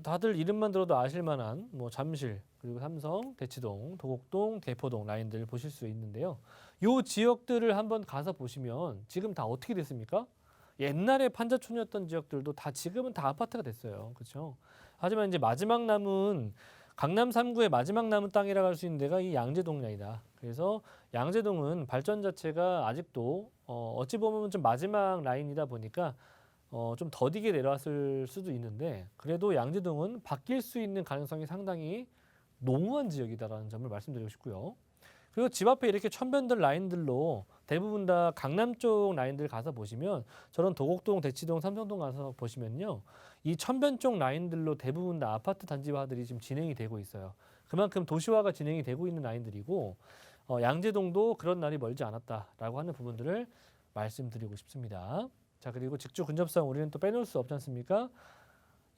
Speaker 3: 다들 이름만 들어도 아실 만한 뭐 잠실 그리고 삼성, 대치동, 도곡동, 대포동 라인들 보실 수 있는데요. 요 지역들을 한번 가서 보시면 지금 다 어떻게 됐습니까? 옛날에 판자촌이었던 지역들도 다 지금은 다 아파트가 됐어요. 그렇죠? 하지만 이제 마지막 남은 강남 3구의 마지막 남은 땅이라고 할 수 있는 데가 이 양재동이다. 그래서 양재동은 발전 자체가 아직도 어찌 보면 좀 마지막 라인이다 보니까 좀 더디게 내려왔을 수도 있는데 그래도 양재동은 바뀔 수 있는 가능성이 상당히 농후한 지역이다라는 점을 말씀드리고 싶고요. 그리고 집 앞에 이렇게 천변들 라인들로 대부분 다 강남 쪽 라인들 가서 보시면 저런 도곡동, 대치동, 삼성동 가서 보시면요. 이 천변 쪽 라인들로 대부분 다 아파트 단지화들이 지금 진행이 되고 있어요. 그만큼 도시화가 진행이 되고 있는 라인들이고 양재동도 그런 날이 멀지 않았다라고 하는 부분들을 말씀드리고 싶습니다. 자, 그리고 직주 근접성 우리는 또 빼놓을 수 없지 않습니까?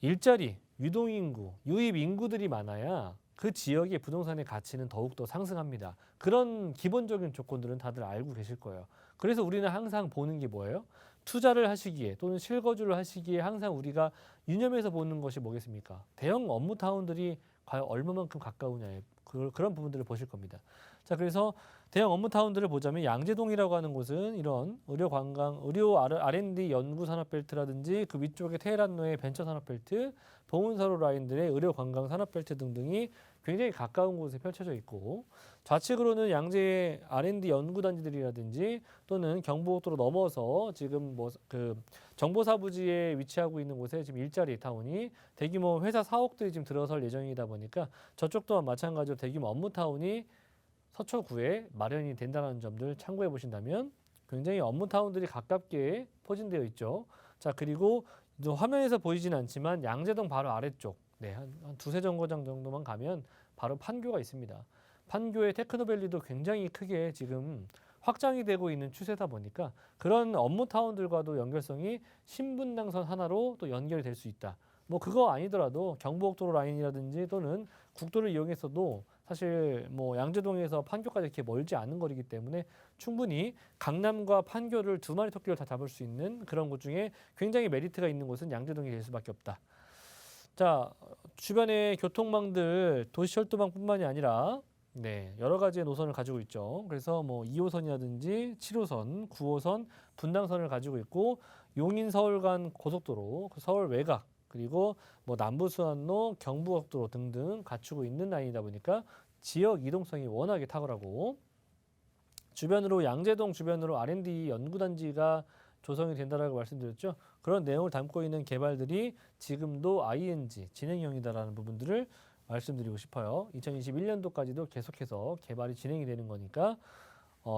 Speaker 3: 일자리, 유동인구, 유입 인구들이 많아야 그 지역의 부동산의 가치는 더욱더 상승합니다. 그런 기본적인 조건들은 다들 알고 계실 거예요. 그래서 우리는 항상 보는 게 뭐예요? 투자를 하시기에 또는 실거주를 하시기에 항상 우리가 유념해서 보는 것이 뭐겠습니까? 대형 업무타운들이 과연 얼마만큼 가까우냐에 그런 부분들을 보실 겁니다. 자, 그래서 대형 업무타운들을 보자면 양재동이라고 하는 곳은 이런 의료 관광, 의료 R&D 연구 산업벨트라든지 그 위쪽에 테헤란로의 벤처 산업벨트, 보문사로 라인들의 의료 관광 산업벨트 등등이 굉장히 가까운 곳에 펼쳐져 있고 좌측으로는 양재 R&D 연구단지들이라든지 또는 경부고속도로 넘어서 지금 뭐 그 정보사부지에 위치하고 있는 곳에 지금 일자리 타운이 대규모 회사 사옥들이 지금 들어설 예정이다 보니까 저쪽 또한 마찬가지로 대규모 업무타운이 서초구에 마련이 된다는 점들 참고해 보신다면 굉장히 업무타운들이 가깝게 포진되어 있죠. 자, 그리고 화면에서 보이진 않지만 양재동 바로 아래쪽 네, 한 두세 정거장 정도만 가면 바로 판교가 있습니다. 판교의 테크노밸리도 굉장히 크게 지금 확장이 되고 있는 추세다 보니까 그런 업무타운들과도 연결성이 신분당선 하나로 또 연결이 될 수 있다. 뭐 그거 아니더라도 경부고속도로 라인이라든지 또는 국도를 이용해서도 사실 뭐 양재동에서 판교까지 이렇게 멀지 않은 거리기 때문에 충분히 강남과 판교를 두 마리 토끼를 다 잡을 수 있는 그런 곳 중에 굉장히 메리트가 있는 곳은 양재동이 될 수밖에 없다. 자, 주변의 교통망들 도시철도망뿐만이 아니라 네, 여러 가지의 노선을 가지고 있죠. 그래서 뭐 2호선이라든지 7호선, 9호선, 분당선을 가지고 있고 용인 서울 간 고속도로, 서울 외곽 그리고 뭐 남부순환로, 경부고속도로 등등 갖추고 있는 라인이다 보니까 지역 이동성이 워낙에 탁월하고 주변으로 양재동 주변으로 R&D 연구단지가 조성이 된다라고 말씀드렸죠. 그런 내용을 담고 있는 개발들이 지금도 ING 진행형이다라는 부분들을 말씀드리고 싶어요. 2021년도까지도 계속해서 개발이 진행이 되는 거니까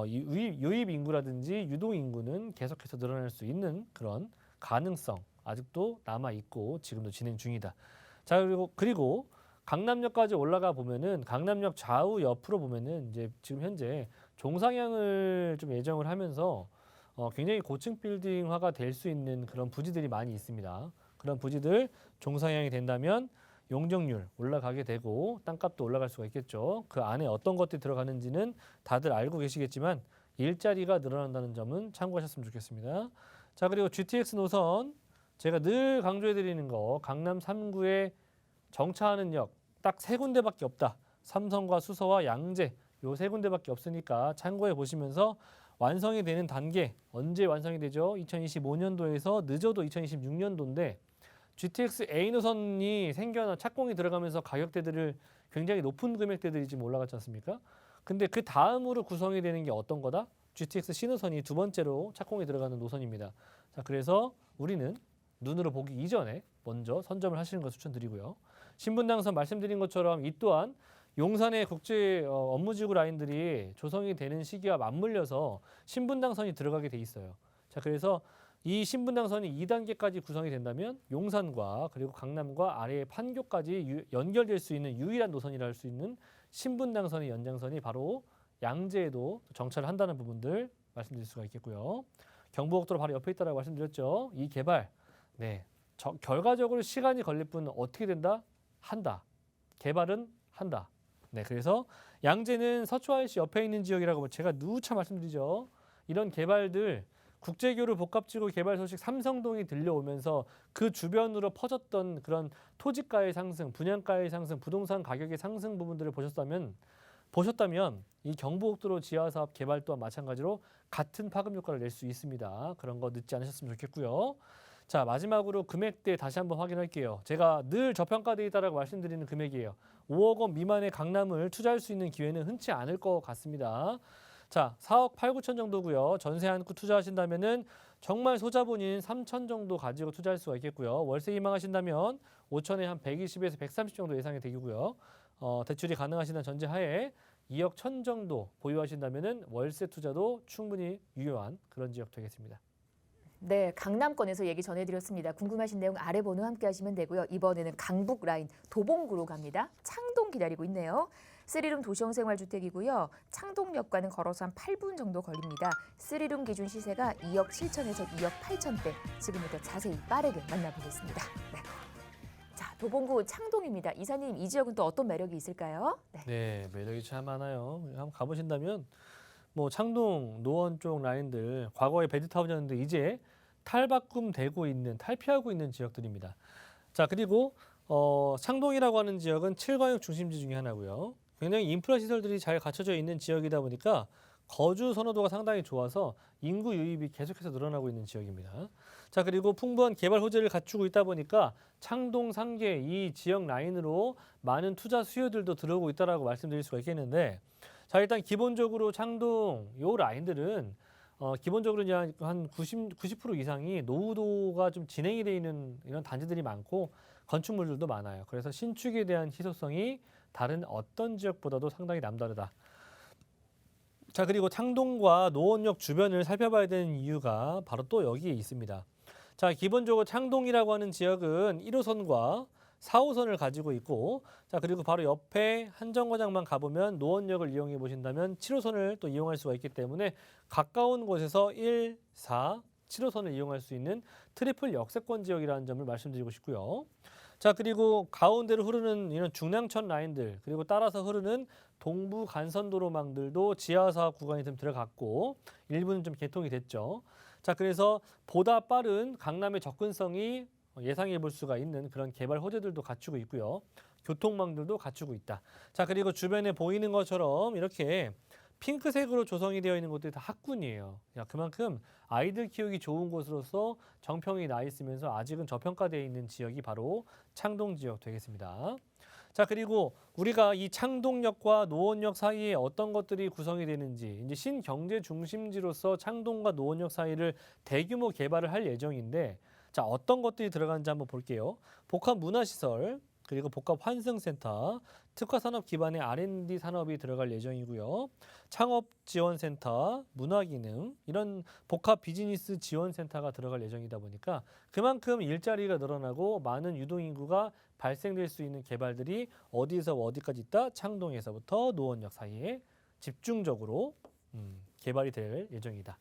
Speaker 3: 유입 인구라든지 유동 인구는 계속해서 늘어날 수 있는 그런 가능성 아직도 남아 있고 지금도 진행 중이다. 자, 그리고 강남역까지 올라가 보면은 강남역 좌우 옆으로 보면은 이제 지금 현재 종상향을 좀 예정을 하면서 굉장히 고층 빌딩화가 될 수 있는 그런 부지들이 많이 있습니다. 그런 부지들 종상향이 된다면 용적률 올라가게 되고 땅값도 올라갈 수가 있겠죠. 그 안에 어떤 것들이 들어가는지는 다들 알고 계시겠지만 일자리가 늘어난다는 점은 참고하셨으면 좋겠습니다. 자, 그리고 GTX 노선 제가 늘 강조해 드리는 거 강남 3구에 정차하는 역 딱 세 군데밖에 없다. 삼성과 수서와 양재 요 세 군데밖에 없으니까 참고해 보시면서 완성이 되는 단계 언제 완성이 되죠? 2025년도에서 늦어도 2026년도인데 GTX A 노선이 착공이 들어가면서 가격대들을 굉장히 높은 금액대들이 지금 올라갔지 않습니까? 근데 그 다음으로 구성이 되는 게 어떤 거다? GTX C 노선이 두 번째로 착공이 들어가는 노선입니다. 자, 그래서 우리는 눈으로 보기 이전에 먼저 선점을 하시는 걸 추천드리고요. 신분당선 말씀드린 것처럼 이 또한 용산의 국제 업무지구 라인들이 조성이 되는 시기와 맞물려서 신분당선이 들어가게 돼 있어요. 자, 그래서 이 신분당선이 2단계까지 구성이 된다면 용산과 그리고 강남과 아래의 판교까지 연결될 수 있는 유일한 노선이라 할 수 있는 신분당선의 연장선이 바로 양재에도 정차를 한다는 부분들 말씀드릴 수가 있겠고요. 경부고속도로 바로 옆에 있다라고 말씀드렸죠. 이 개발, 네, 결과적으로 시간이 걸릴 뿐 어떻게 된다? 한다. 개발은 한다. 네, 그래서 양재는 서초IC 옆에 있는 지역이라고 제가 누차 말씀드리죠. 이런 개발들 국제교류 복합지구 개발 소식 삼성동이 들려오면서 그 주변으로 퍼졌던 그런 토지가의 상승, 분양가의 상승, 부동산 가격의 상승 부분들을 보셨다면 이 경부고속도로 지하사업 개발 또한 마찬가지로 같은 파급 효과를 낼 수 있습니다. 그런 거 늦지 않으셨으면 좋겠고요. 자, 마지막으로 금액대 다시 한번 확인할게요. 제가 늘 저평가되어 있다라고 말씀드리는 금액이에요. 5억 원 미만의 강남을 투자할 수 있는 기회는 흔치 않을 것 같습니다. 자, 4억 8, 9천 정도고요. 전세 안고 투자하신다면은 정말 소자본인 3천 정도 가지고 투자할 수가 있겠고요. 월세 희망하신다면 5천에 한 120에서 130 정도 예상이 되고요. 대출이 가능하시다는 전제하에 2억 1천 정도 보유하신다면은 월세 투자도 충분히 유효한 그런 지역 되겠습니다.
Speaker 1: 네, 강남권에서 얘기 전해드렸습니다. 궁금하신 내용 아래 번호 함께 하시면 되고요. 이번에는 강북 라인 도봉구로 갑니다. 창동 기다리고 있네요. 3룸 도시형 생활주택이고요. 창동역과는 걸어서 한 8분 정도 걸립니다. 3룸 기준 시세가 2억 7천에서 2억 8천대. 지금부터 자세히 빠르게 만나보겠습니다. 네. 자, 도봉구 창동입니다. 이사님, 이 지역은 또 어떤 매력이 있을까요?
Speaker 3: 네, 매력이 참 많아요. 한번 가보신다면 뭐 창동, 노원 쪽 라인들 과거에 베드타운이었는데 이제 탈바꿈되고 있는, 탈피하고 있는 지역들입니다. 자, 그리고 창동이라고 하는 지역은 7광역 중심지 중에 하나고요. 굉장히 인프라 시설들이 잘 갖춰져 있는 지역이다 보니까 거주 선호도가 상당히 좋아서 인구 유입이 계속해서 늘어나고 있는 지역입니다. 자, 그리고 풍부한 개발 호재를 갖추고 있다 보니까 창동, 상계 이 지역 라인으로 많은 투자 수요들도 들어오고 있다라고 말씀드릴 수가 있겠는데, 자, 일단 기본적으로 창동 요 라인들은 기본적으로 이제 한 90% 이상이 노후도가 좀 진행이 되어 있는 이런 단지들이 많고 건축물들도 많아요. 그래서 신축에 대한 희소성이 다른 어떤 지역보다도 상당히 남다르다. 자, 그리고 창동과 노원역 주변을 살펴봐야 되는 이유가 바로 또 여기에 있습니다. 자, 기본적으로 창동이라고 하는 지역은 1호선과 4호선을 가지고 있고, 자, 그리고 바로 옆에 한정거장만 가보면 노원역을 이용해 보신다면 7호선을 또 이용할 수가 있기 때문에 가까운 곳에서 1, 4, 7호선을 이용할 수 있는 트리플 역세권 지역이라는 점을 말씀드리고 싶고요. 자, 그리고 가운데로 흐르는 이런 중랑천 라인들, 그리고 따라서 흐르는 동부 간선도로망들도 지하사업 구간이 좀 들어갔고 일부는 좀 개통이 됐죠. 자, 그래서 보다 빠른 강남의 접근성이 예상해 볼 수가 있는 그런 개발 호재들도 갖추고 있고요. 교통망들도 갖추고 있다. 자, 그리고 주변에 보이는 것처럼 이렇게 핑크색으로 조성이 되어 있는 곳들이 다 학군이에요. 그만큼 아이들 키우기 좋은 곳으로서 정평이 나 있으면서 아직은 저평가되어 있는 지역이 바로 창동 지역 되겠습니다. 자, 그리고 우리가 이 창동역과 노원역 사이에 어떤 것들이 구성이 되는지, 이제 신경제 중심지로서 창동과 노원역 사이를 대규모 개발을 할 예정인데, 자, 어떤 것들이 들어가는지 한번 볼게요. 복합 문화시설, 그리고 복합 환승센터, 특화산업 기반의 R&D 산업이 들어갈 예정이고요. 창업지원센터, 문화기능, 이런 복합 비즈니스 지원센터가 들어갈 예정이다 보니까 그만큼 일자리가 늘어나고 많은 유동인구가 발생될 수 있는 개발들이 어디에서 어디까지 있다? 창동에서부터 노원역 사이에 집중적으로 개발이 될 예정이다.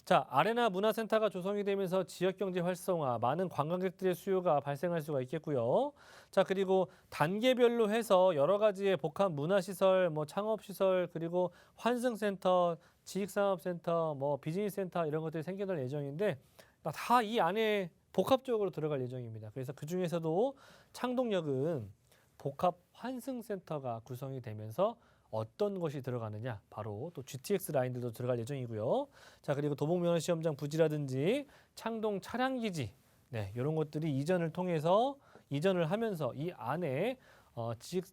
Speaker 3: 자, 아레나 문화센터가 조성이 되면서 지역경제 활성화, 많은 관광객들의 수요가 발생할 수가 있겠고요. 자, 그리고 단계별로 해서 여러 가지의 복합 문화시설, 뭐 창업시설, 그리고 환승센터, 지식산업센터, 뭐 비즈니스센터 이런 것들이 생겨날 예정인데 다 이 안에 복합적으로 들어갈 예정입니다. 그래서 그 중에서도 창동역은 복합 환승센터가 구성이 되면서 어떤 것이 들어가느냐, 바로 또 GTX 라인들도 들어갈 예정이고요. 자, 그리고 도봉면허시험장 부지라든지 창동 차량기지, 네, 이런 것들이 이전을 하면서 이 안에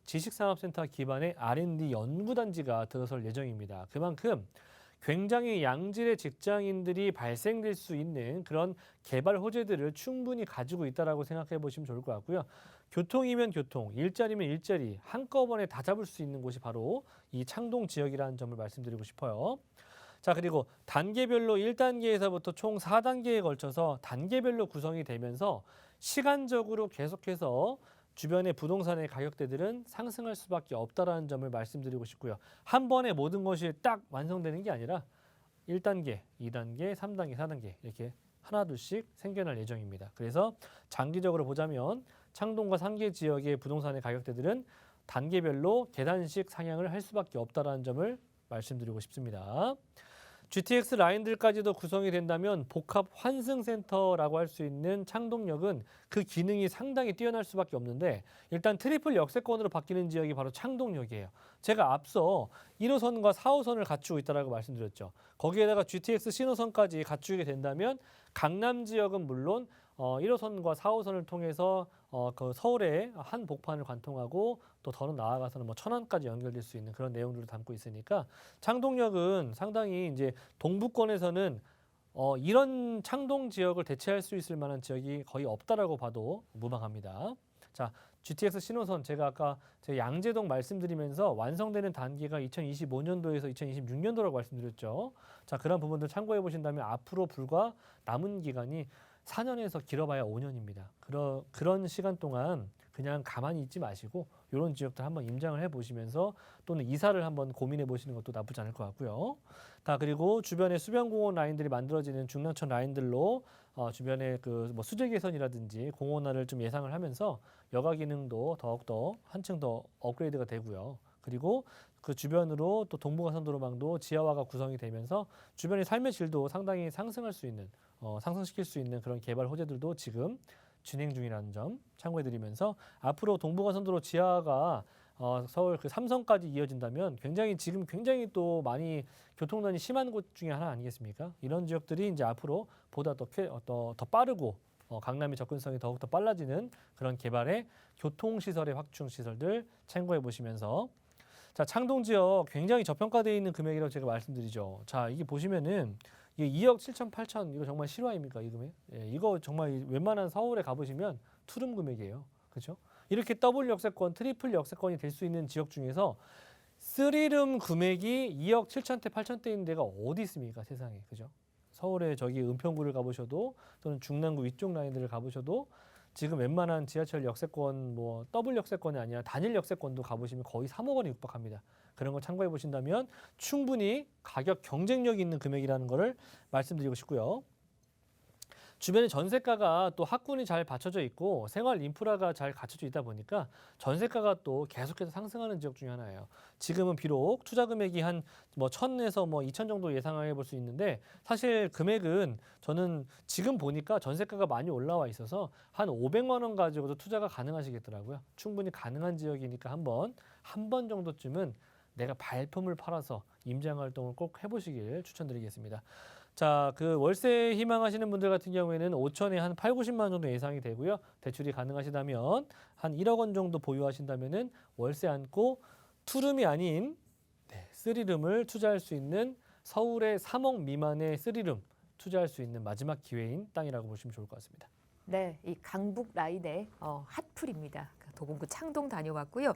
Speaker 3: 지식산업센터 기반의 R&D 연구단지가 들어설 예정입니다. 그만큼 굉장히 양질의 직장인들이 발생될 수 있는 그런 개발 호재들을 충분히 가지고 있다라고 생각해 보시면 좋을 것 같고요. 교통이면 교통, 일자리면 일자리 한꺼번에 다 잡을 수 있는 곳이 바로 이 창동 지역이라는 점을 말씀드리고 싶어요. 자, 그리고 단계별로 1단계에서부터 총 4단계에 걸쳐서 단계별로 구성이 되면서 시간적으로 계속해서 주변의 부동산의 가격대들은 상승할 수밖에 없다라는 점을 말씀드리고 싶고요. 한 번에 모든 것이 딱 완성되는 게 아니라 1단계, 2단계, 3단계, 4단계 이렇게 하나둘씩 생겨날 예정입니다. 그래서 장기적으로 보자면 창동과 상계 지역의 부동산의 가격대들은 단계별로 계단식 상향을 할 수밖에 없다라는 점을 말씀드리고 싶습니다. GTX 라인들까지도 구성이 된다면 복합 환승센터라고 할 수 있는 창동역은 그 기능이 상당히 뛰어날 수밖에 없는데 일단 트리플 역세권으로 바뀌는 지역이 바로 창동역이에요. 제가 앞서 1호선과 4호선을 갖추고 있다고 말씀드렸죠. 거기에다가 GTX 신호선까지 갖추게 된다면 강남 지역은 물론 1호선과 4호선을 통해서 그 서울의 한 복판을 관통하고 또 더 나아가서는 뭐 천안까지 연결될 수 있는 그런 내용들을 담고 있으니까 창동역은 상당히 이제 동부권에서는 이런 창동 지역을 대체할 수 있을 만한 지역이 거의 없다라고 봐도 무방합니다. 자, GTX 신호선 제가 아까 제 양재동 말씀드리면서 완성되는 단계가 2025년도에서 2026년도라고 말씀드렸죠. 자, 그런 부분들 참고해 보신다면 앞으로 불과 남은 기간이 4년에서 길어봐야 5년입니다. 그런 시간 동안 그냥 가만히 있지 마시고 이런 지역들 한번 임장을 해보시면서 또는 이사를 한번 고민해 보시는 것도 나쁘지 않을 것 같고요. 다 그리고 주변에 수변공원 라인들이 만들어지는 중랑천 라인들로 주변에 그 뭐 수질 개선이라든지 공원화를 좀 예상을 하면서 여가 기능도 더욱더 한층 더 업그레이드가 되고요. 그리고 그 주변으로 또 동부가선도로망도 지하화가 구성이 되면서 주변의 삶의 질도 상당히 상승할 수 있는 상승시킬 수 있는 그런 개발 호재들도 지금 진행 중이라는 점 참고해드리면서 앞으로 동부가선도로 지하가 서울 그 삼성까지 이어진다면 지금 굉장히 또 많이 교통난이 심한 곳 중에 하나 아니겠습니까? 이런 지역들이 이제 앞으로 보다 더 빠르고 강남의 접근성이 더욱더 빨라지는 그런 개발의 교통시설의 확충 시설들 참고해 보시면서 자, 창동 지역 굉장히 저평가되어 있는 금액이라고 제가 말씀드리죠. 자, 이게 보시면은 이게 2억 7천 8천 이거 정말 실화입니까 이 금액? 예, 이거 정말 웬만한 서울에 가보시면 투룸 금액이에요. 그렇죠? 이렇게 더블 역세권, 트리플 역세권이 될 수 있는 지역 중에서 3룸 금액이 2억 7천대 8천대인 데가 어디 있습니까 세상에, 그죠? 서울에 저기 은평구를 가보셔도 또는 중랑구 위쪽 라인들을 가보셔도 지금 웬만한 지하철 역세권 뭐 더블 역세권이 아니라 단일 역세권도 가보시면 거의 3억 원에 육박합니다. 그런 걸 참고해 보신다면 충분히 가격 경쟁력 있는 금액이라는 것을 말씀드리고 싶고요. 주변에 전세가가 또 학군이 잘 받쳐져 있고 생활 인프라가 잘 갖춰져 있다 보니까 전세가가 또 계속해서 상승하는 지역 중에 하나예요. 지금은 비록 투자 금액이 한 뭐 1,000에서 뭐 2,000 정도 예상해 볼 수 있는데 사실 금액은 저는 지금 보니까 전세가가 많이 올라와 있어서 한 500만 원 가지고도 투자가 가능하시겠더라고요. 충분히 가능한 지역이니까 한 번 정도쯤은 내가 발품을 팔아서 임장 활동을 꼭 해보시길 추천드리겠습니다. 자, 그 월세 희망하시는 분들 같은 경우에는 5천에 한 8, 90만 원 정도 예상이 되고요. 대출이 가능하시다면 한 1억 원 정도 보유하신다면은 월세 안고 투룸이 아닌 3룸을 투자할 수 있는 서울의 3억 미만의 3룸 투자할 수 있는 마지막 기회인 땅이라고 보시면 좋을 것 같습니다.
Speaker 1: 네, 이 강북 라인의 핫플입니다. 도봉구 창동 다녀왔고요.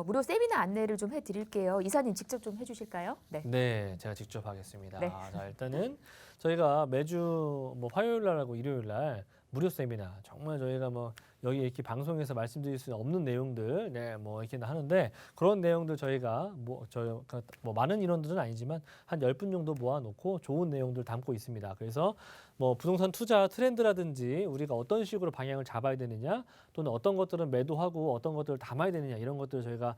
Speaker 1: 무료 세미나 안내를 좀 해드릴게요. 이사님 직접 좀 해주실까요? 네.
Speaker 3: 네, 제가 직접 하겠습니다.
Speaker 1: 네.
Speaker 3: 자, 일단은 저희가 매주 뭐 화요일 날하고 일요일 날 무료 세미나 정말 저희가 뭐 여기 이렇게 방송에서 말씀드릴 수 없는 내용들 뭐 이렇게 하는데 그런 내용들 저희가 뭐 많은 인원들은 아니지만 한 10분 정도 모아놓고 좋은 내용들 담고 있습니다. 그래서 뭐 부동산 투자 트렌드라든지 우리가 어떤 식으로 방향을 잡아야 되느냐 또는 어떤 것들은 매도하고 어떤 것들을 담아야 되느냐 이런 것들을 저희가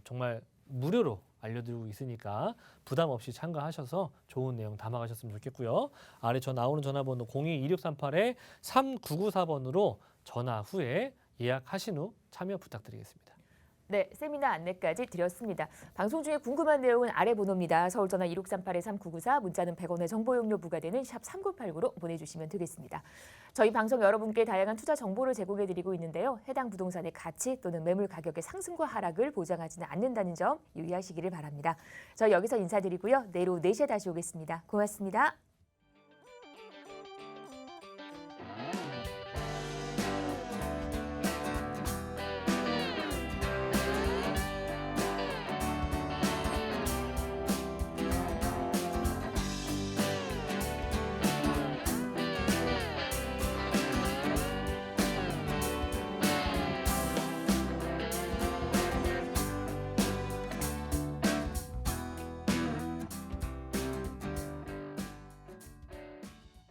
Speaker 3: 정말 무료로 알려드리고 있으니까 부담 없이 참가하셔서 좋은 내용 담아가셨으면 좋겠고요. 아래 나오는 전화번호 02-2638-3994번으로 전화 후에 예약하신 후 참여 부탁드리겠습니다.
Speaker 1: 네, 세미나 안내까지 드렸습니다. 방송 중에 궁금한 내용은 아래 번호입니다. 서울전화 1638-3994, 문자는 100원의 정보 용료 부과되는 샵 3989로 보내주시면 되겠습니다. 저희 방송 여러분께 다양한 투자 정보를 제공해드리고 있는데요. 해당 부동산의 가치 또는 매물 가격의 상승과 하락을 보장하지는 않는다는 점 유의하시기를 바랍니다. 저희 여기서 인사드리고요. 내일 오후 4시에 다시 오겠습니다. 고맙습니다.